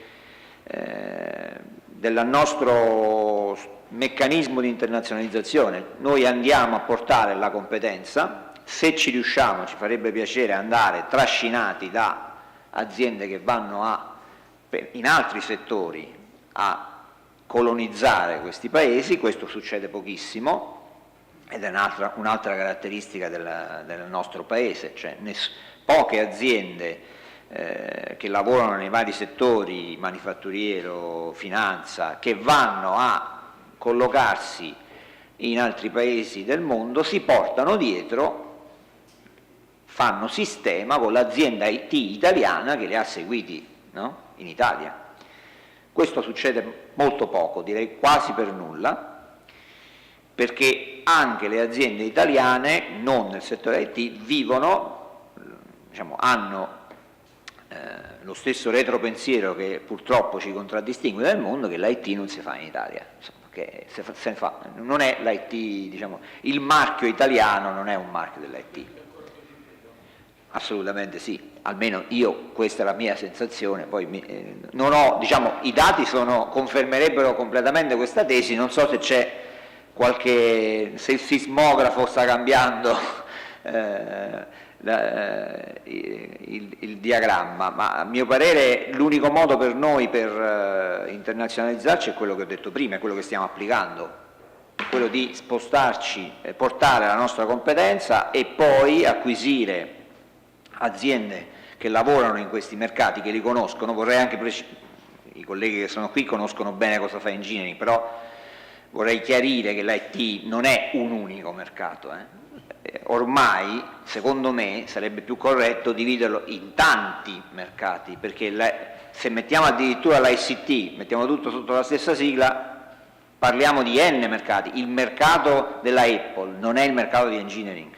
Speaker 3: del nostro meccanismo di internazionalizzazione. Noi andiamo a portare la competenza, se ci riusciamo ci farebbe piacere andare trascinati da aziende che vanno in altri settori a colonizzare questi paesi. Questo succede pochissimo ed è un'altra caratteristica del nostro paese, cioè poche aziende che lavorano nei vari settori, manifatturiero, finanza, che vanno a collocarsi in altri paesi del mondo, si portano dietro, fanno sistema con l'azienda IT italiana che li ha seguiti, no? In Italia. Questo succede molto poco, direi quasi per nulla, perché anche le aziende italiane, non nel settore IT, vivono, hanno lo stesso retropensiero che purtroppo ci contraddistingue dal mondo, che l'IT non si fa in Italia. Che non è l'IT, il marchio italiano non è un marchio dell'IT. Assolutamente sì, almeno io, questa è la mia sensazione, poi non ho, i dati confermerebbero completamente questa tesi, non so se c'è se il sismografo sta cambiando il diagramma, ma a mio parere l'unico modo per noi per internazionalizzarci è quello che ho detto prima, è quello che stiamo applicando, quello di spostarci, portare la nostra competenza e poi acquisire aziende che lavorano in questi mercati, che li conoscono. Vorrei anche i colleghi che sono qui conoscono bene cosa fa Engineering, però vorrei chiarire che l'IT non è un unico mercato. Ormai, secondo me, sarebbe più corretto dividerlo in tanti mercati, perché se mettiamo addirittura l'ICT, mettiamo tutto sotto la stessa sigla, parliamo di N mercati. Il mercato della Apple non è il mercato di Engineering.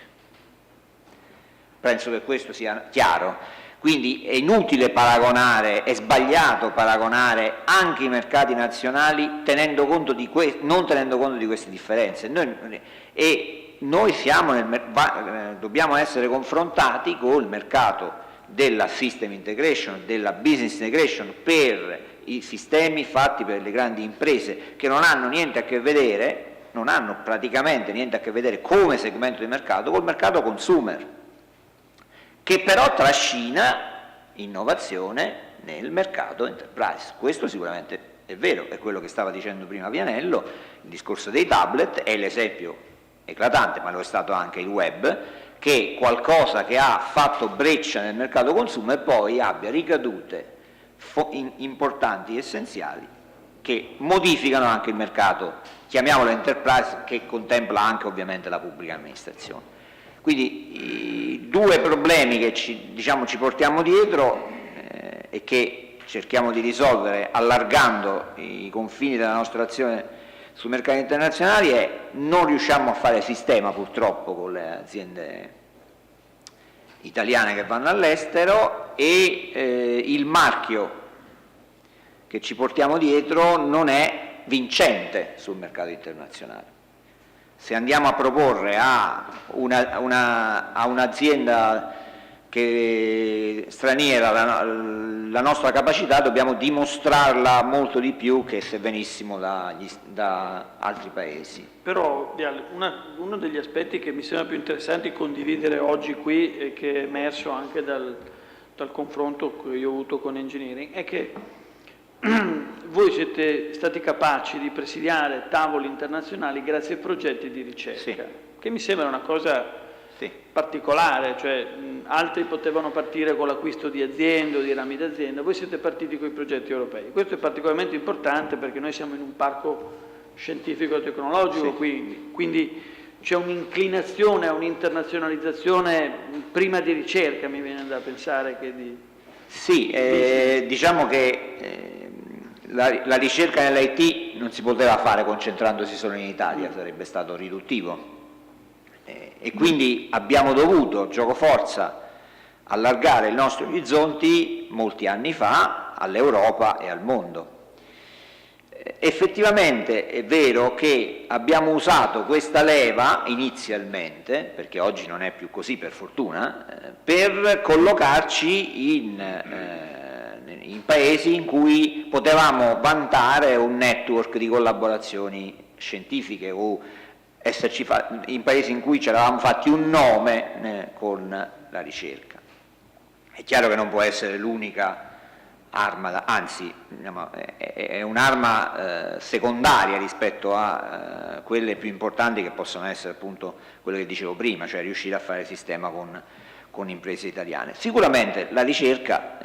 Speaker 3: Penso che questo sia chiaro. Quindi è inutile paragonare, è sbagliato paragonare anche i mercati nazionali non tenendo conto di queste differenze. Noi dobbiamo essere confrontati col mercato della system integration, della business integration per i sistemi fatti per le grandi imprese, che non hanno praticamente niente a che vedere come segmento di mercato col mercato consumer, che però trascina innovazione nel mercato enterprise. Questo sicuramente è vero, è quello che stava dicendo prima Vianello, il discorso dei tablet è l'esempio eclatante, ma lo è stato anche il web, che qualcosa che ha fatto breccia nel mercato consumer poi abbia ricadute importanti e essenziali che modificano anche il mercato, chiamiamolo enterprise, che contempla anche ovviamente la pubblica amministrazione. Quindi i 2 problemi che ci portiamo dietro e che cerchiamo di risolvere allargando i confini della nostra azione sui mercati internazionali è non riusciamo a fare sistema purtroppo con le aziende italiane che vanno all'estero e il marchio che ci portiamo dietro non è vincente sul mercato internazionale. Se andiamo a proporre a un'azienda straniera la nostra capacità, dobbiamo dimostrarla molto di più che se venissimo da altri paesi.
Speaker 2: Però uno degli aspetti che mi sembra più interessanti condividere oggi qui e che è emerso anche dal confronto che io ho avuto con Engineering è che voi siete stati capaci di presidiare tavoli internazionali grazie a progetti di ricerca,
Speaker 3: sì,
Speaker 2: che mi sembra una cosa
Speaker 3: sì,
Speaker 2: particolare, cioè altri potevano partire con l'acquisto di aziende o di rami d'azienda, voi siete partiti con i progetti europei. Questo è particolarmente importante perché noi siamo in un parco scientifico e tecnologico,
Speaker 3: sì,
Speaker 2: quindi c'è un'inclinazione a un'internazionalizzazione prima di ricerca, mi viene da pensare, che di...
Speaker 3: Sì, diciamo che la ricerca nell'IT non si poteva fare concentrandosi solo in Italia, sarebbe stato riduttivo. E quindi abbiamo dovuto, giocoforza, allargare i nostri orizzonti molti anni fa all'Europa e al mondo. Effettivamente è vero che abbiamo usato questa leva inizialmente, perché oggi non è più così per fortuna, per collocarci in paesi in cui potevamo vantare un network di collaborazioni scientifiche o esserci in paesi in cui ci eravamo fatti un nome con la ricerca. È chiaro che non può essere l'unica arma, anzi è un'arma secondaria rispetto a quelle più importanti che possono essere appunto quelle che dicevo prima, cioè riuscire a fare sistema con imprese italiane. Sicuramente la ricerca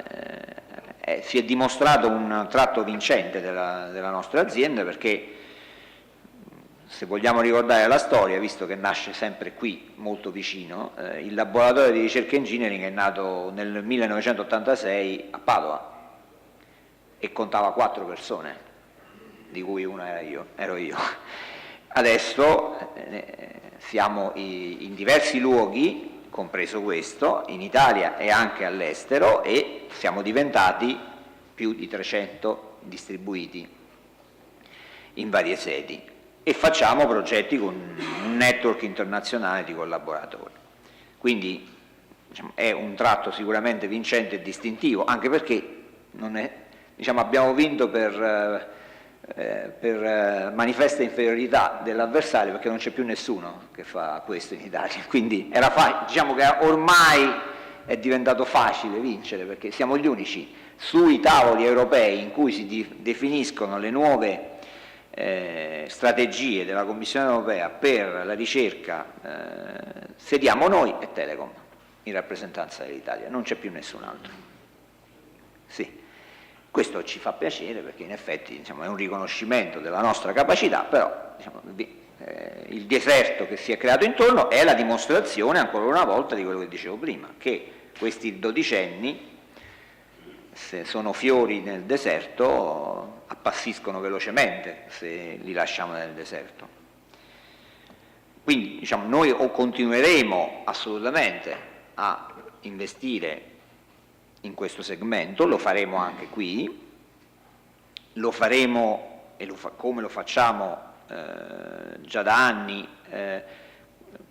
Speaker 3: si è dimostrato un tratto vincente della nostra azienda perché se vogliamo ricordare la storia, visto che nasce sempre qui, molto vicino, il laboratorio di ricerca engineering è nato nel 1986 a Padova e contava 4 persone, di cui una ero io. Adesso siamo in diversi luoghi, compreso questo, in Italia e anche all'estero, e siamo diventati più di 300 distribuiti in varie sedi. E facciamo progetti con un network internazionale di collaboratori. Quindi è un tratto sicuramente vincente e distintivo, anche perché non è, abbiamo vinto per manifesta inferiorità dell'avversario, perché non c'è più nessuno che fa questo in Italia. Quindi diciamo che ormai è diventato facile vincere, perché siamo gli unici sui tavoli europei in cui si definiscono le nuove strategie della Commissione europea per la ricerca, sediamo noi e Telecom in rappresentanza dell'Italia, non c'è più nessun altro. Sì, questo ci fa piacere perché in effetti è un riconoscimento della nostra capacità, però il deserto che si è creato intorno è la dimostrazione ancora una volta di quello che dicevo prima, che questi dodicenni, se sono fiori nel deserto, appassiscono velocemente se li lasciamo nel deserto. Quindi noi continueremo assolutamente a investire in questo segmento, lo faremo anche qui, lo faremo come lo facciamo già da anni,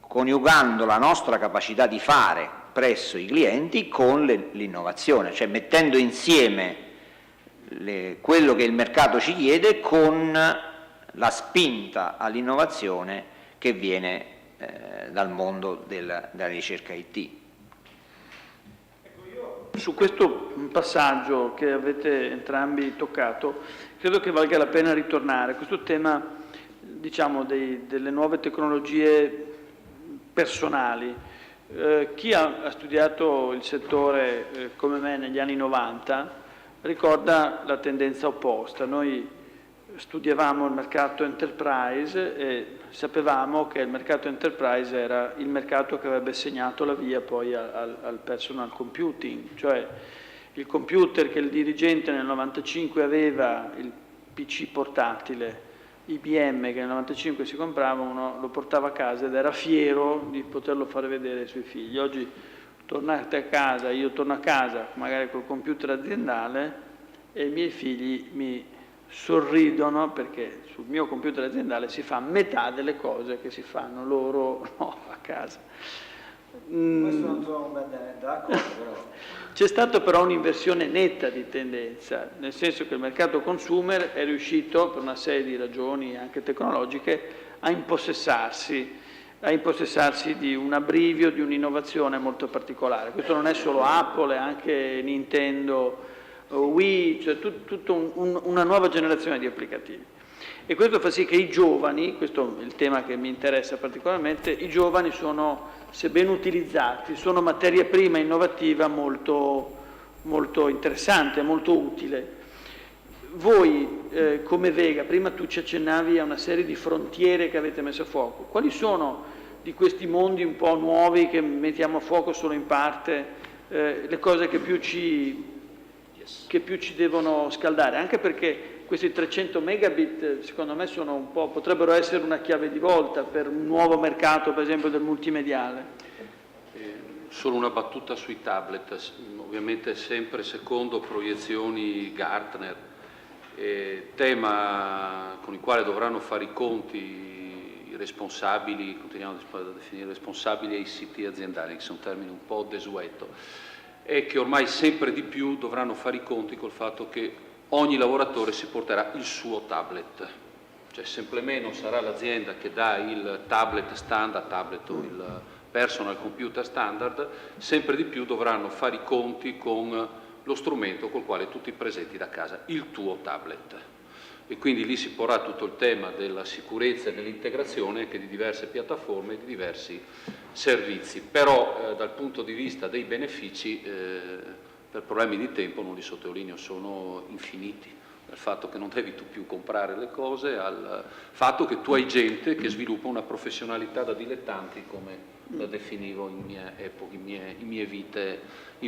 Speaker 3: coniugando la nostra capacità di fare presso i clienti con l'innovazione, cioè mettendo insieme quello che il mercato ci chiede con la spinta all'innovazione che viene dal mondo della ricerca IT.
Speaker 2: Su questo passaggio che avete entrambi toccato, credo che valga la pena ritornare. Questo tema, delle nuove tecnologie personali. Chi ha studiato il settore come me negli anni 90 ricorda la tendenza opposta. Noi studiavamo il mercato enterprise e sapevamo che il mercato enterprise era il mercato che avrebbe segnato la via poi al personal computing, cioè Il computer che il dirigente nel 95 aveva, il PC portatile IBM che nel 95 si comprava, uno lo portava a casa ed era fiero di poterlo fare vedere ai suoi figli. Oggi tornate a casa, io torno a casa magari col computer aziendale e i miei figli mi sorridono perché sul mio computer aziendale si fa metà delle cose che si fanno loro a casa.
Speaker 3: Questo non sono ben d'accordo, però.
Speaker 2: C'è stata però un'inversione netta di tendenza, nel senso che il mercato consumer è riuscito, per una serie di ragioni anche tecnologiche, a impossessarsi di un abbrivio, di un'innovazione molto particolare. Questo non è solo Apple, è anche Nintendo, Wii, cioè tutta una nuova generazione di applicativi. E questo fa sì che i giovani, questo è il tema che mi interessa particolarmente, i giovani sono, se ben utilizzati, sono materia prima innovativa molto, molto interessante, molto utile. Voi come Vega, prima tu ci accennavi a una serie di frontiere che avete messo a fuoco, quali sono di questi mondi un po' nuovi che mettiamo a fuoco solo in parte, le cose che più ci devono scaldare? Anche perché questi 300 megabit secondo me sono un po', potrebbero essere una chiave di volta per un nuovo mercato, per esempio del multimediale.
Speaker 4: Solo una battuta sui tablet, ovviamente sempre secondo proiezioni Gartner, tema con il quale dovranno fare i conti i responsabili, continuiamo a definire responsabili ICT aziendali, che è un termine un po' desueto, è che ormai sempre di più dovranno fare i conti col fatto che ogni lavoratore si porterà il suo tablet, cioè semplicemente non sarà l'azienda che dà il tablet standard, tablet o il personal computer standard, sempre di più dovranno fare i conti con lo strumento col quale tu ti presenti da casa, il tuo tablet. E quindi lì si porrà tutto il tema della sicurezza e dell'integrazione anche di diverse piattaforme e di diversi servizi. Però dal punto di vista dei benefici, per problemi di tempo, non li sottolineo, sono infiniti. Dal fatto che non devi tu più comprare le cose, al fatto che tu hai gente che sviluppa una professionalità da dilettanti, come la definivo in mie epoche, in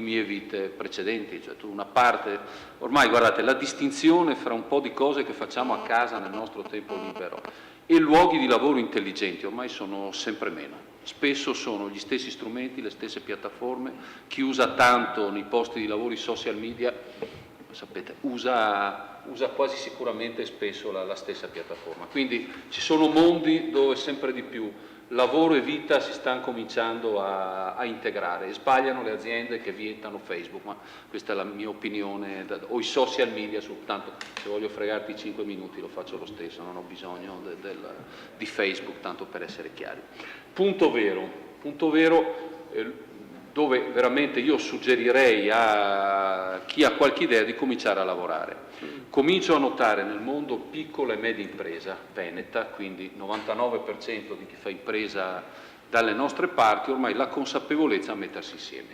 Speaker 4: mie vite precedenti. Cioè tu una parte, ormai guardate, la distinzione fra un po' di cose che facciamo a casa nel nostro tempo libero e luoghi di lavoro intelligenti ormai sono sempre meno. Spesso sono gli stessi strumenti, le stesse piattaforme, chi usa tanto nei posti di lavoro i social media, sapete, usa quasi sicuramente spesso la stessa piattaforma. Quindi ci sono mondi dove sempre di più lavoro e vita si stanno cominciando a integrare e sbagliano le aziende che vietano Facebook, ma questa è la mia opinione, o i social media, soltanto se voglio fregarti 5 minuti lo faccio lo stesso, non ho bisogno di Facebook, tanto per essere chiari. Punto vero, dove veramente io suggerirei a chi ha qualche idea di cominciare a lavorare. Comincio a notare nel mondo piccola e media impresa veneta, quindi 99% di chi fa impresa dalle nostre parti, ormai la consapevolezza a mettersi insieme.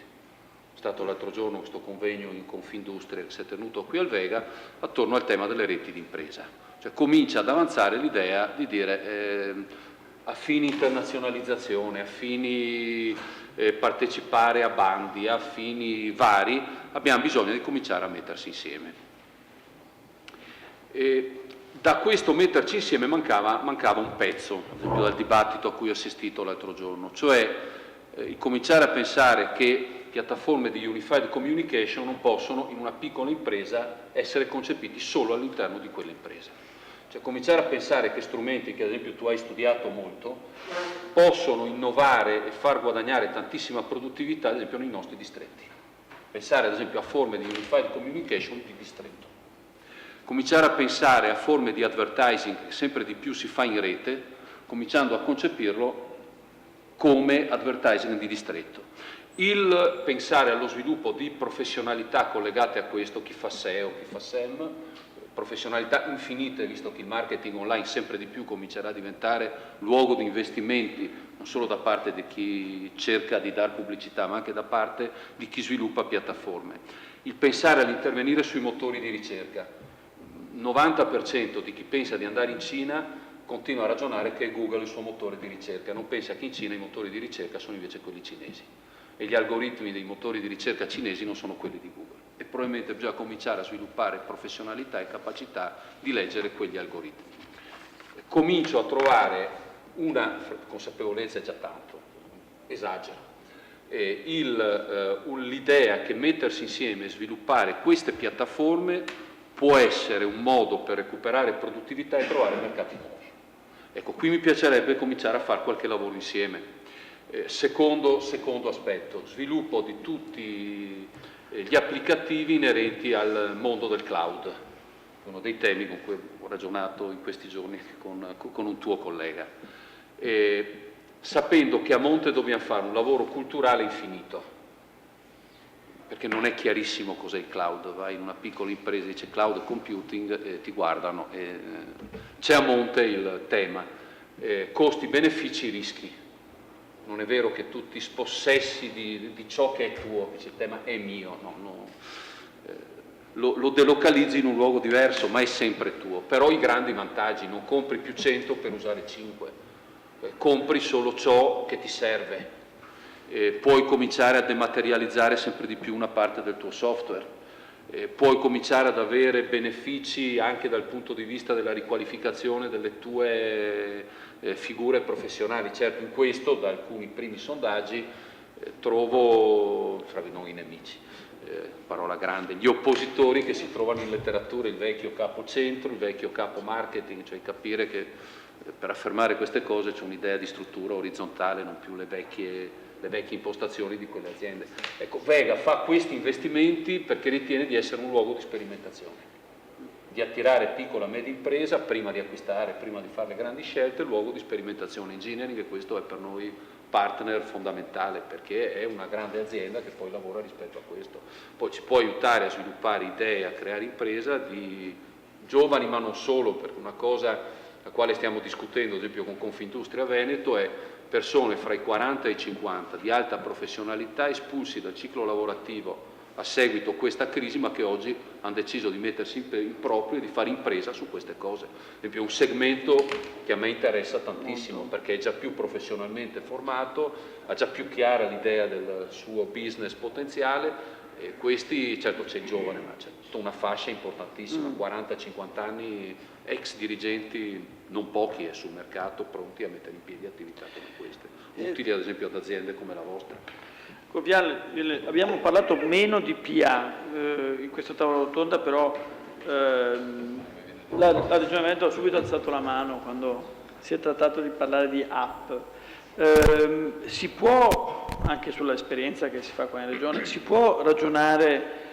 Speaker 4: È stato l'altro giorno questo convegno in Confindustria che si è tenuto qui al Vega attorno al tema delle reti di impresa. Cioè comincia ad avanzare l'idea di dire a fini internazionalizzazione, a fini partecipare a bandi, a fini vari, abbiamo bisogno di cominciare a mettersi insieme. Da questo metterci insieme mancava un pezzo, ad esempio dal dibattito a cui ho assistito l'altro giorno, cioè cominciare a pensare che piattaforme di unified communication non possono in una piccola impresa essere concepiti solo all'interno di quell'impresa. Cioè cominciare a pensare che strumenti che ad esempio tu hai studiato molto possono innovare e far guadagnare tantissima produttività ad esempio nei nostri distretti. Pensare ad esempio a forme di unified communication di distretto. Cominciare a pensare a forme di advertising che sempre di più si fa in rete, cominciando a concepirlo come advertising di distretto. Il pensare allo sviluppo di professionalità collegate a questo, chi fa SEO, chi fa SEM, professionalità infinite, visto che il marketing online sempre di più comincerà a diventare luogo di investimenti, non solo da parte di chi cerca di dar pubblicità, ma anche da parte di chi sviluppa piattaforme. Il pensare all'intervenire sui motori di ricerca. 90% di chi pensa di andare in Cina continua a ragionare che Google è il suo motore di ricerca, non pensa che in Cina i motori di ricerca sono invece quelli cinesi e gli algoritmi dei motori di ricerca cinesi non sono quelli di Google. E probabilmente bisogna cominciare a sviluppare professionalità e capacità di leggere quegli algoritmi. Comincio a trovare una consapevolezza, è già tanto, esagero, l'idea che mettersi insieme e sviluppare queste piattaforme può essere un modo per recuperare produttività e trovare mercati nuovi. Ecco, qui mi piacerebbe cominciare a fare qualche lavoro insieme. Secondo aspetto, sviluppo di tutti gli applicativi inerenti al mondo del cloud, uno dei temi con cui ho ragionato in questi giorni con un tuo collega, sapendo che a monte dobbiamo fare un lavoro culturale infinito, perché non è chiarissimo cos'è il cloud. Vai in una piccola impresa e dice cloud computing e ti guardano, c'è a monte il tema, costi, benefici, rischi. Non è vero che tu ti spossessi di ciò che è tuo, dice il tema è mio, lo delocalizzi in un luogo diverso, ma è sempre tuo. Però i grandi vantaggi, non compri più 100 per usare 5, compri solo ciò che ti serve, puoi cominciare a dematerializzare sempre di più una parte del tuo software, puoi cominciare ad avere benefici anche dal punto di vista della riqualificazione delle tue figure professionali. Certo, in questo, da alcuni primi sondaggi, trovo fra noi i nemici, parola grande, gli oppositori che si trovano in letteratura, il vecchio capo centro, il vecchio capo marketing, cioè capire che per affermare queste cose c'è un'idea di struttura orizzontale, non più le vecchie impostazioni di quelle aziende. Ecco, Vega fa questi investimenti perché ritiene di essere un luogo di sperimentazione, di attirare piccola e media impresa prima di acquistare, prima di fare le grandi scelte, luogo di sperimentazione engineering, e questo è per noi partner fondamentale, perché è una grande azienda che poi lavora rispetto a questo. Poi ci può aiutare a sviluppare idee, a creare impresa di giovani, ma non solo, perché una cosa la quale stiamo discutendo, ad esempio con Confindustria Veneto, è persone fra i 40 e i 50 di alta professionalità espulsi dal ciclo lavorativo a seguito di questa crisi, ma che oggi hanno deciso di mettersi in proprio e di fare impresa su queste cose. Ad esempio un segmento che a me interessa tantissimo, perché è già più professionalmente formato, ha già più chiara l'idea del suo business potenziale, e questi, certo c'è il giovane, ma c'è tutta una fascia importantissima, 40-50 anni, ex dirigenti, non pochi sul mercato, pronti a mettere in piedi attività come queste, utili ad esempio ad aziende come la vostra.
Speaker 2: Viale, abbiamo parlato meno di PA in questa tavola rotonda, però la Regione Veneto ha subito alzato la mano quando si è trattato di parlare di app. Si può, anche sull'esperienza che si fa qua in Regione, si può ragionare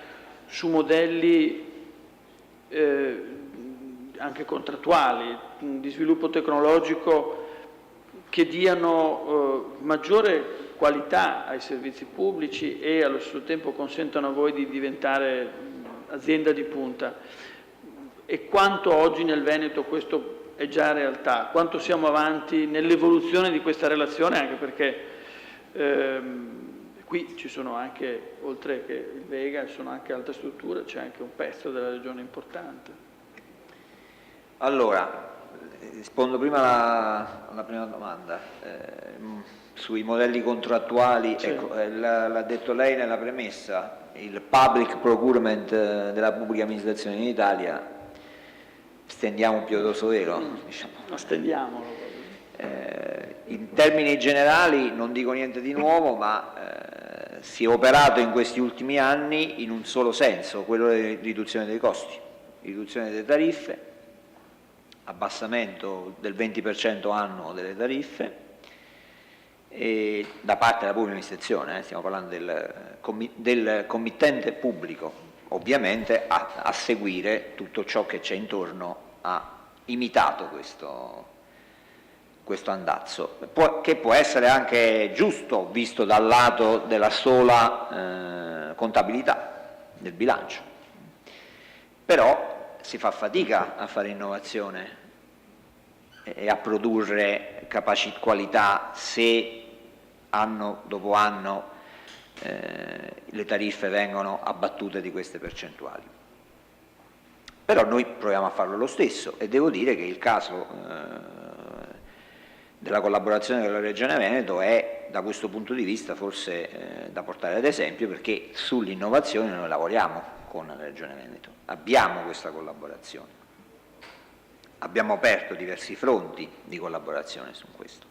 Speaker 2: su modelli anche contrattuali di sviluppo tecnologico che diano maggiore qualità ai servizi pubblici e allo stesso tempo consentano a voi di diventare azienda di punta, e quanto oggi nel Veneto questo è già realtà, quanto siamo avanti nell'evoluzione di questa relazione, anche perché qui ci sono anche, oltre che il Vega, ci sono anche altre strutture, c'è anche un pezzo della regione importante.
Speaker 3: Allora, rispondo prima alla prima domanda. Sui modelli contrattuali, sì. Ecco, l'ha detto lei nella premessa, il public procurement della pubblica amministrazione in Italia, stendiamo un pietoso velo, diciamo.
Speaker 2: Stendiamolo.
Speaker 3: In termini generali non dico niente di nuovo, ma si è operato in questi ultimi anni in un solo senso, quello di riduzione dei costi, riduzione delle tariffe, abbassamento del 20% annuo delle tariffe, e da parte della pubblica amministrazione, stiamo parlando del committente pubblico, ovviamente a seguire tutto ciò che c'è intorno, ha imitato questo andazzo, che può essere anche giusto visto dal lato della sola contabilità del bilancio, però si fa fatica a fare innovazione e a produrre qualità se anno dopo anno le tariffe vengono abbattute di queste percentuali. Però noi proviamo a farlo lo stesso, e devo dire che il caso della collaborazione con la Regione Veneto è, da questo punto di vista, forse da portare ad esempio, perché sull'innovazione noi lavoriamo con la Regione Veneto. Abbiamo questa collaborazione, abbiamo aperto diversi fronti di collaborazione su questo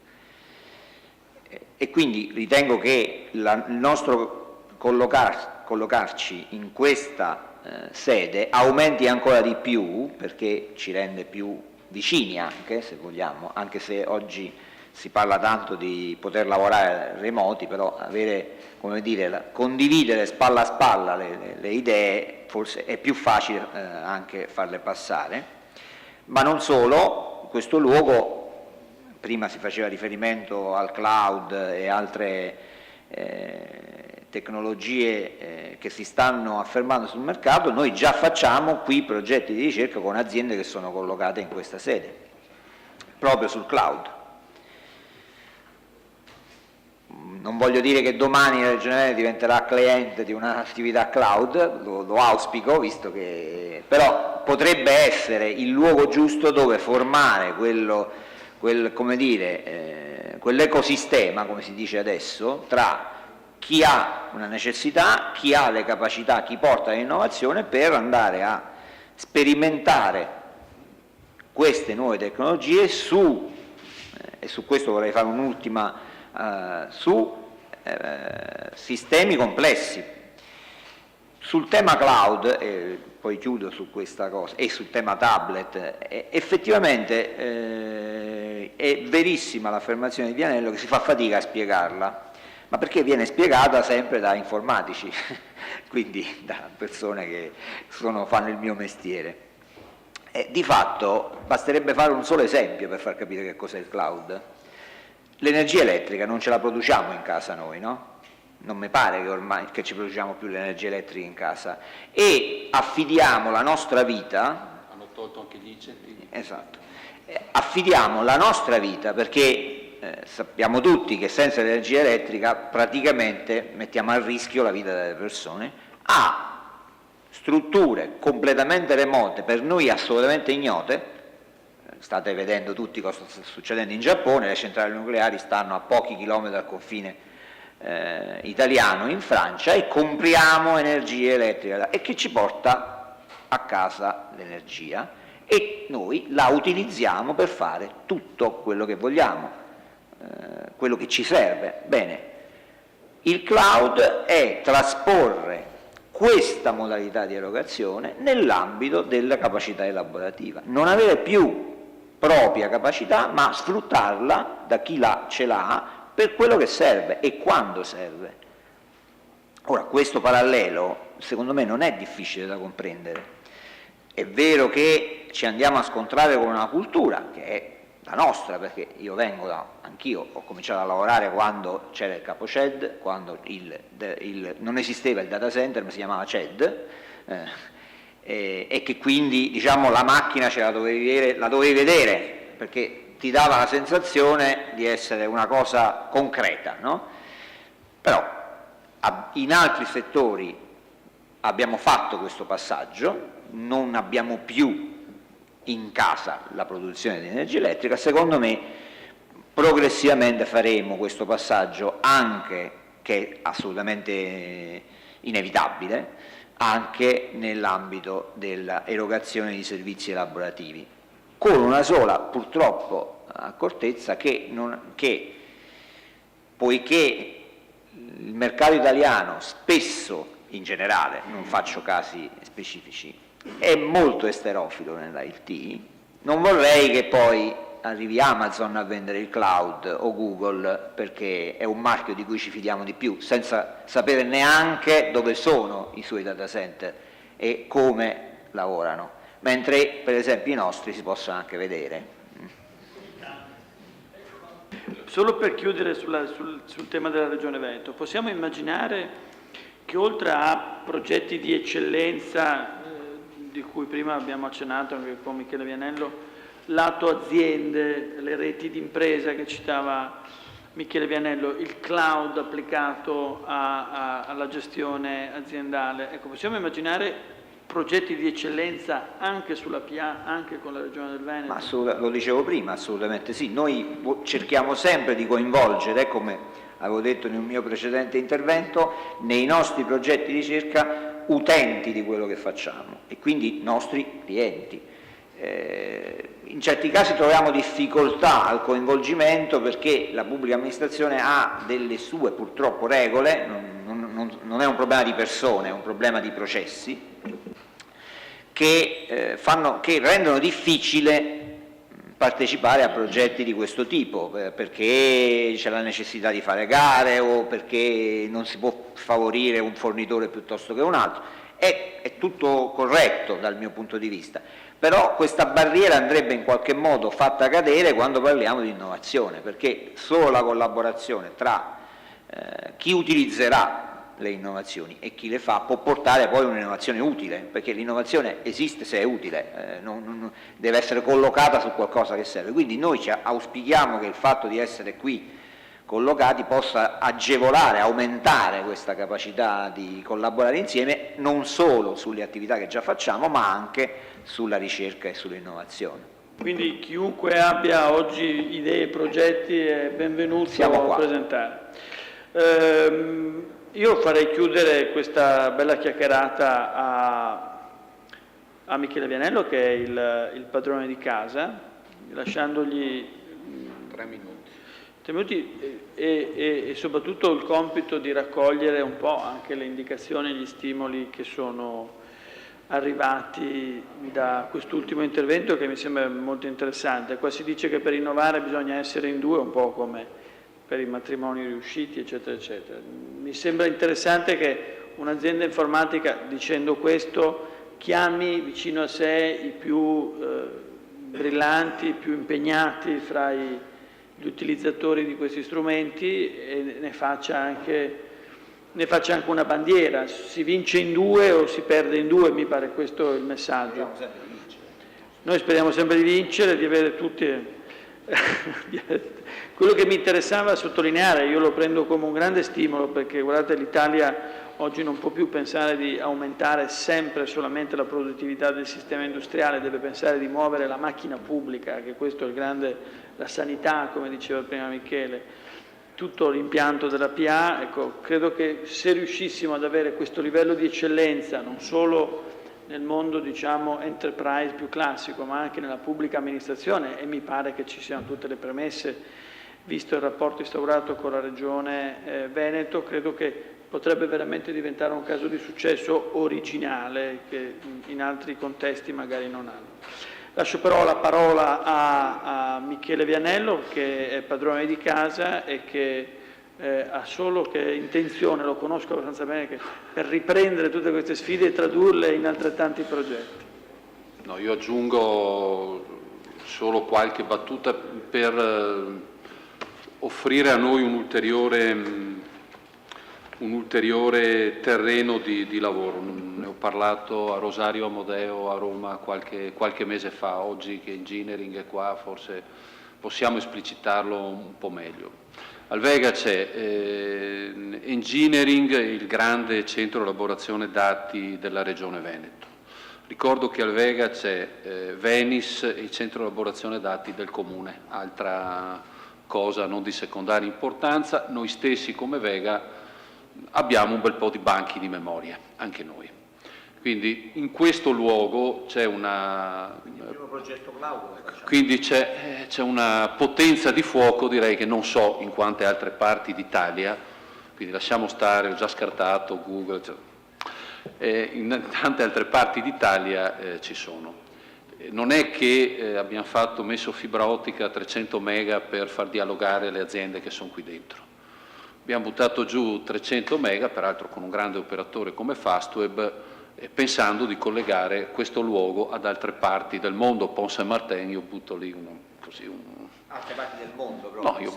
Speaker 3: e quindi ritengo che il nostro collocarci in questa sede aumenti ancora di più, perché ci rende più vicini anche, se vogliamo, anche se oggi si parla tanto di poter lavorare remoti, però avere, come dire, condividere spalla a spalla le idee forse è più facile anche farle passare, ma non solo. Questo luogo, prima si faceva riferimento al cloud e altre tecnologie che si stanno affermando sul mercato, noi già facciamo qui progetti di ricerca con aziende che sono collocate in questa sede, proprio sul cloud. Non voglio dire che domani la Regione Veneto diventerà cliente di un'attività cloud, lo auspico, visto che però potrebbe essere il luogo giusto dove formare quell'ecosistema, come si dice adesso, tra chi ha una necessità, chi ha le capacità, chi porta l'innovazione, per andare a sperimentare queste nuove tecnologie e su questo vorrei fare un'ultima, su sistemi complessi. Sul tema cloud, poi chiudo su questa cosa, e sul tema tablet, effettivamente è verissima l'affermazione di Vianello che si fa fatica a spiegarla, ma perché viene spiegata sempre da informatici, quindi da persone che fanno il mio mestiere. Di fatto basterebbe fare un solo esempio per far capire che cos'è il cloud. L'energia elettrica non ce la produciamo in casa noi, no? Non mi pare che ormai che ci produciamo più l'energia elettrica in casa, e affidiamo la nostra vita,
Speaker 4: hanno tolto anche gli incentivi.
Speaker 3: esatto, affidiamo la nostra vita, perché sappiamo tutti che senza l'energia elettrica praticamente mettiamo a rischio la vita delle persone, a strutture completamente remote, per noi assolutamente ignote. State vedendo tutti cosa sta succedendo in Giappone, le centrali nucleari stanno a pochi chilometri dal confine italiano, in Francia, e compriamo energia elettrica e che ci porta a casa l'energia e noi la utilizziamo per fare tutto quello che vogliamo, quello che ci serve. Bene, il cloud è trasporre questa modalità di erogazione nell'ambito della capacità elaborativa, non avere più propria capacità, ma sfruttarla da chi ce l'ha per quello che serve e quando serve. Ora, questo parallelo secondo me non è difficile da comprendere. È vero che ci andiamo a scontrare con una cultura che è la nostra, perché io anch'io ho cominciato a lavorare quando c'era il capo CED, quando non esisteva il data center, ma si chiamava CED, e che quindi, diciamo, la macchina la dovevi vedere, perché ti dava la sensazione di essere una cosa concreta, no? Però in altri settori abbiamo fatto questo passaggio, non abbiamo più in casa la produzione di energia elettrica. Secondo me progressivamente faremo questo passaggio, anche, che è assolutamente inevitabile, anche nell'ambito dell'erogazione di servizi elaborativi, con una sola, purtroppo, accortezza, che poiché il mercato italiano spesso, in generale, non faccio casi specifici, è molto esterofilo nell'IT, non vorrei che poi arrivi Amazon a vendere il cloud o Google, perché è un marchio di cui ci fidiamo di più, senza sapere neanche dove sono i suoi data center e come lavorano, mentre per esempio i nostri si possono anche vedere.
Speaker 2: Solo per chiudere sul tema della Regione Veneto, possiamo immaginare che oltre a progetti di eccellenza, di cui prima abbiamo accennato anche con Michele Vianello, lato aziende, le reti di impresa che citava Michele Vianello, il cloud applicato alla gestione aziendale, ecco, possiamo immaginare progetti di eccellenza anche sulla PA, anche con la Regione del Veneto?
Speaker 3: Ma lo dicevo prima, assolutamente sì. Noi cerchiamo sempre di coinvolgere, come avevo detto nel mio precedente intervento, nei nostri progetti di ricerca utenti di quello che facciamo e quindi nostri clienti. In certi casi troviamo difficoltà al coinvolgimento perché la pubblica amministrazione ha delle sue purtroppo regole, non è un problema di persone, è un problema di processi che rendono difficile partecipare a progetti di questo tipo, perché c'è la necessità di fare gare o perché non si può favorire un fornitore piuttosto che un altro. È tutto corretto dal mio punto di vista, però questa barriera andrebbe in qualche modo fatta cadere quando parliamo di innovazione, perché solo la collaborazione tra chi utilizzerà le innovazioni e chi le fa può portare poi un'innovazione utile, perché l'innovazione esiste se è utile, deve essere collocata su qualcosa che serve. Quindi noi auspichiamo che il fatto di essere qui collocati possa agevolare, aumentare questa capacità di collaborare insieme, non solo sulle attività che già facciamo, ma anche sulla ricerca e sull'innovazione.
Speaker 2: Quindi chiunque abbia oggi idee e progetti è benvenuto a presentare. Io farei chiudere questa bella chiacchierata a Michele Vianello, che è il padrone di casa, lasciandogli
Speaker 4: 3 minuti.
Speaker 2: 3 minuti e soprattutto il compito di raccogliere un po' anche le indicazioni e gli stimoli che sono arrivati da quest'ultimo intervento, che mi sembra molto interessante. Qua si dice che per innovare bisogna essere in due, un po' come per i matrimoni riusciti, eccetera, eccetera. Mi sembra interessante che un'azienda informatica, dicendo questo, chiami vicino a sé i più brillanti, i più impegnati fra gli utilizzatori di questi strumenti e ne faccia anche una bandiera. Si vince in due o si perde in due, mi pare questo il messaggio. Noi speriamo sempre di vincere, di avere tutti... Quello che mi interessava sottolineare, io lo prendo come un grande stimolo, perché guardate, l'Italia oggi non può più pensare di aumentare sempre solamente la produttività del sistema industriale, deve pensare di muovere la macchina pubblica, che questo è il grande, la sanità, come diceva prima Michele, tutto l'impianto della PA. Ecco, credo che se riuscissimo ad avere questo livello di eccellenza, non solo nel mondo, diciamo, enterprise più classico, ma anche nella pubblica amministrazione, e mi pare che ci siano tutte le premesse, visto il rapporto instaurato con la Regione Veneto, credo che potrebbe veramente diventare un caso di successo originale che in altri contesti magari non hanno. Lascio però la parola a Michele Vianello, che è padrone di casa e che ha solo che intenzione, lo conosco abbastanza bene, che per riprendere tutte queste sfide e tradurle in altrettanti progetti.
Speaker 4: No, io aggiungo solo qualche battuta per offrire a noi un ulteriore terreno di lavoro. Ne ho parlato a Rosario Amodeo, a Roma qualche mese fa. Oggi che Engineering è qua forse possiamo esplicitarlo un po' meglio. Al Vega c'è Engineering, il grande centro di elaborazione dati della Regione Veneto. Ricordo che al Vega c'è Venis, il centro di elaborazione dati del Comune, altra cosa non di secondaria importanza. Noi stessi come Vega abbiamo un bel po' di banchi di memoria, anche noi. Quindi in questo luogo c'è una... Il primo progetto cloud. Quindi c'è una potenza di fuoco, direi, che non so in quante altre parti d'Italia, quindi lasciamo stare, ho già scartato Google, in tante altre parti d'Italia ci sono. Non è che abbiamo messo fibra ottica a 300 mega per far dialogare le aziende che sono qui dentro. Abbiamo buttato giù 300 mega, peraltro con un grande operatore come Fastweb, pensando di collegare questo luogo ad altre parti del mondo. Pont Saint-Martin, io butto lì
Speaker 3: altre parti del mondo proprio?
Speaker 4: No, io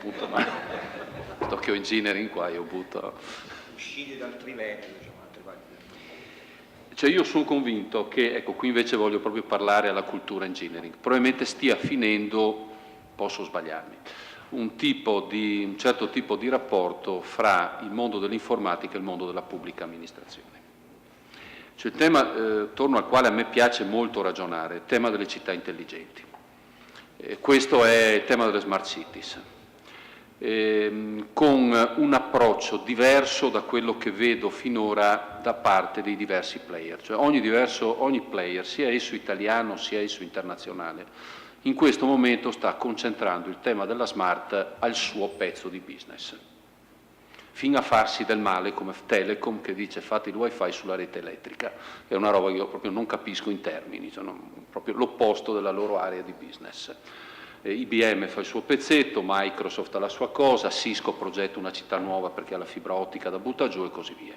Speaker 4: butto, ma Tokyo Engineering qua, io butto...
Speaker 3: Usciti dal trivetto, diciamo, altre parti del mondo.
Speaker 4: Cioè io sono convinto che, ecco, qui invece voglio proprio parlare alla cultura engineering, probabilmente stia finendo, posso sbagliarmi, un certo tipo di rapporto fra il mondo dell'informatica e il mondo della pubblica amministrazione. Cioè il tema attorno al quale a me piace molto ragionare, il tema delle città intelligenti. Questo è il tema delle smart cities. con un approccio diverso da quello che vedo finora da parte dei diversi player. Cioè ogni player, sia esso italiano sia esso internazionale, in questo momento sta concentrando il tema della smart al suo pezzo di business, fino a farsi del male come Telecom che dice fate il wifi sulla rete elettrica. È una roba che io proprio non capisco in termini, cioè proprio l'opposto della loro area di business. IBM fa il suo pezzetto, Microsoft ha la sua cosa, Cisco progetta una città nuova perché ha la fibra ottica da butta giù e così via.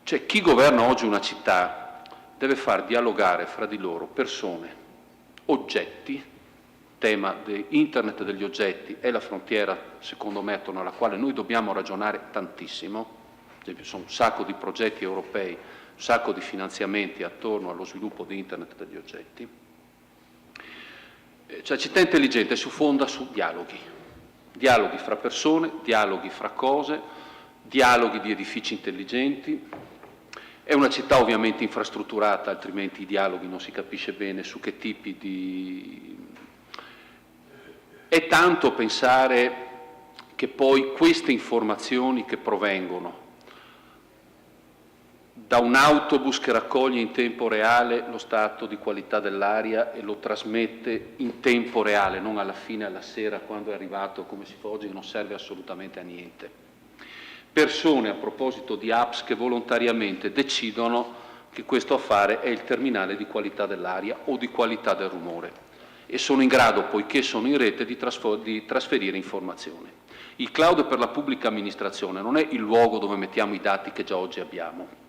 Speaker 4: Cioè chi governa oggi una città deve far dialogare fra di loro persone, oggetti, tema di internet degli oggetti è la frontiera secondo me attorno alla quale noi dobbiamo ragionare tantissimo. Ad esempio sono un sacco di progetti europei, un sacco di finanziamenti attorno allo sviluppo di internet degli oggetti. Cioè città intelligente si fonda su dialoghi fra persone, dialoghi fra cose, dialoghi di edifici intelligenti. È una città ovviamente infrastrutturata, altrimenti i dialoghi non si capisce bene su che tipi di... È tanto pensare che poi queste informazioni che provengono da un autobus che raccoglie in tempo reale lo stato di qualità dell'aria e lo trasmette in tempo reale, non alla fine, alla sera, quando è arrivato, come si fa oggi, non serve assolutamente a niente. Persone, a proposito di apps, che volontariamente decidono che questo affare è il terminale di qualità dell'aria o di qualità del rumore e sono in grado, poiché sono in rete, di trasferire informazione. Il cloud per la pubblica amministrazione non è il luogo dove mettiamo i dati che già oggi abbiamo,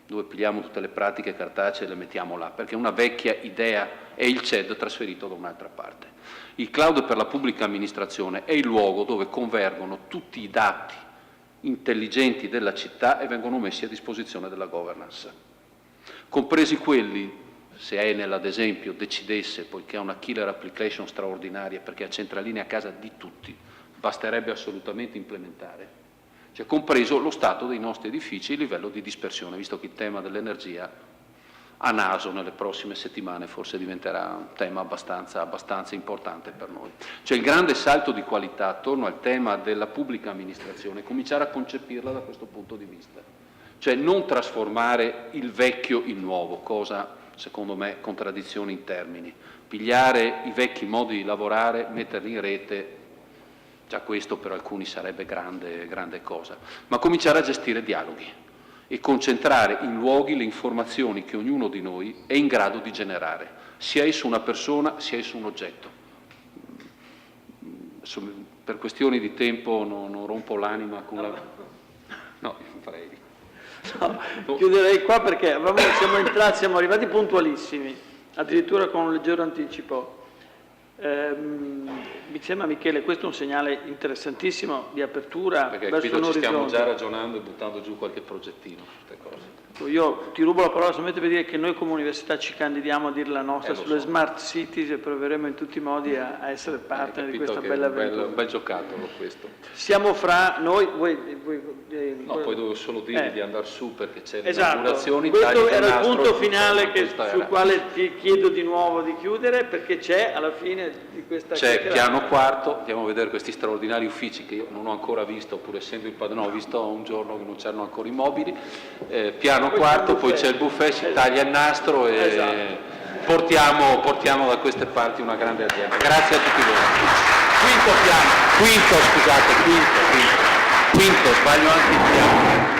Speaker 4: dove pigliamo tutte le pratiche cartacee e le mettiamo là, perché una vecchia idea è il CED trasferito da un'altra parte. Il cloud per la pubblica amministrazione è il luogo dove convergono tutti i dati intelligenti della città e vengono messi a disposizione della governance, compresi quelli, se Enel ad esempio decidesse, poiché ha una killer application straordinaria, perché ha centraline a casa di tutti, basterebbe assolutamente implementare, cioè compreso lo stato dei nostri edifici e il livello di dispersione, visto che il tema dell'energia a naso nelle prossime settimane forse diventerà un tema abbastanza importante per noi. Cioè il grande salto di qualità attorno al tema della pubblica amministrazione, cominciare a concepirla da questo punto di vista, cioè non trasformare il vecchio in nuovo, cosa secondo me contraddizione in termini, pigliare i vecchi modi di lavorare, metterli in rete. Già questo per alcuni sarebbe grande cosa, ma cominciare a gestire dialoghi e concentrare in luoghi le informazioni che ognuno di noi è in grado di generare, sia esso una persona, sia esso un oggetto. Per questioni di tempo non rompo l'anima con la... No, farei...
Speaker 2: No, chiuderei qua perché siamo arrivati puntualissimi, addirittura con un leggero anticipo. Mi sembra, Michele, questo è un segnale interessantissimo di apertura
Speaker 4: perché
Speaker 2: verso un orizzonte.
Speaker 4: Stiamo già ragionando e buttando giù qualche progettino su queste cose.
Speaker 2: Io ti rubo la parola solamente per dire che noi come università ci candidiamo a dire la nostra sulle smart cities e proveremo in tutti i modi a essere partner di questa bella avventura.
Speaker 4: Un bel giocattolo questo.
Speaker 2: Siamo fra noi,
Speaker 4: no, poi devo solo dire di andare su perché c'è
Speaker 2: l'inaugurazione. Questo era il punto finale sul quale ti chiedo di nuovo di chiudere, perché c'è alla fine di questa
Speaker 4: C'è piano quarto, andiamo a vedere questi straordinari uffici che io non ho ancora visto, pur essendo il padrone, ho visto un giorno che non c'erano ancora i mobili, piano quarto, poi c'è il buffet, si taglia il nastro e portiamo da queste parti una grande azienda. Grazie a tutti voi. Quinto, sbaglio anche il piano.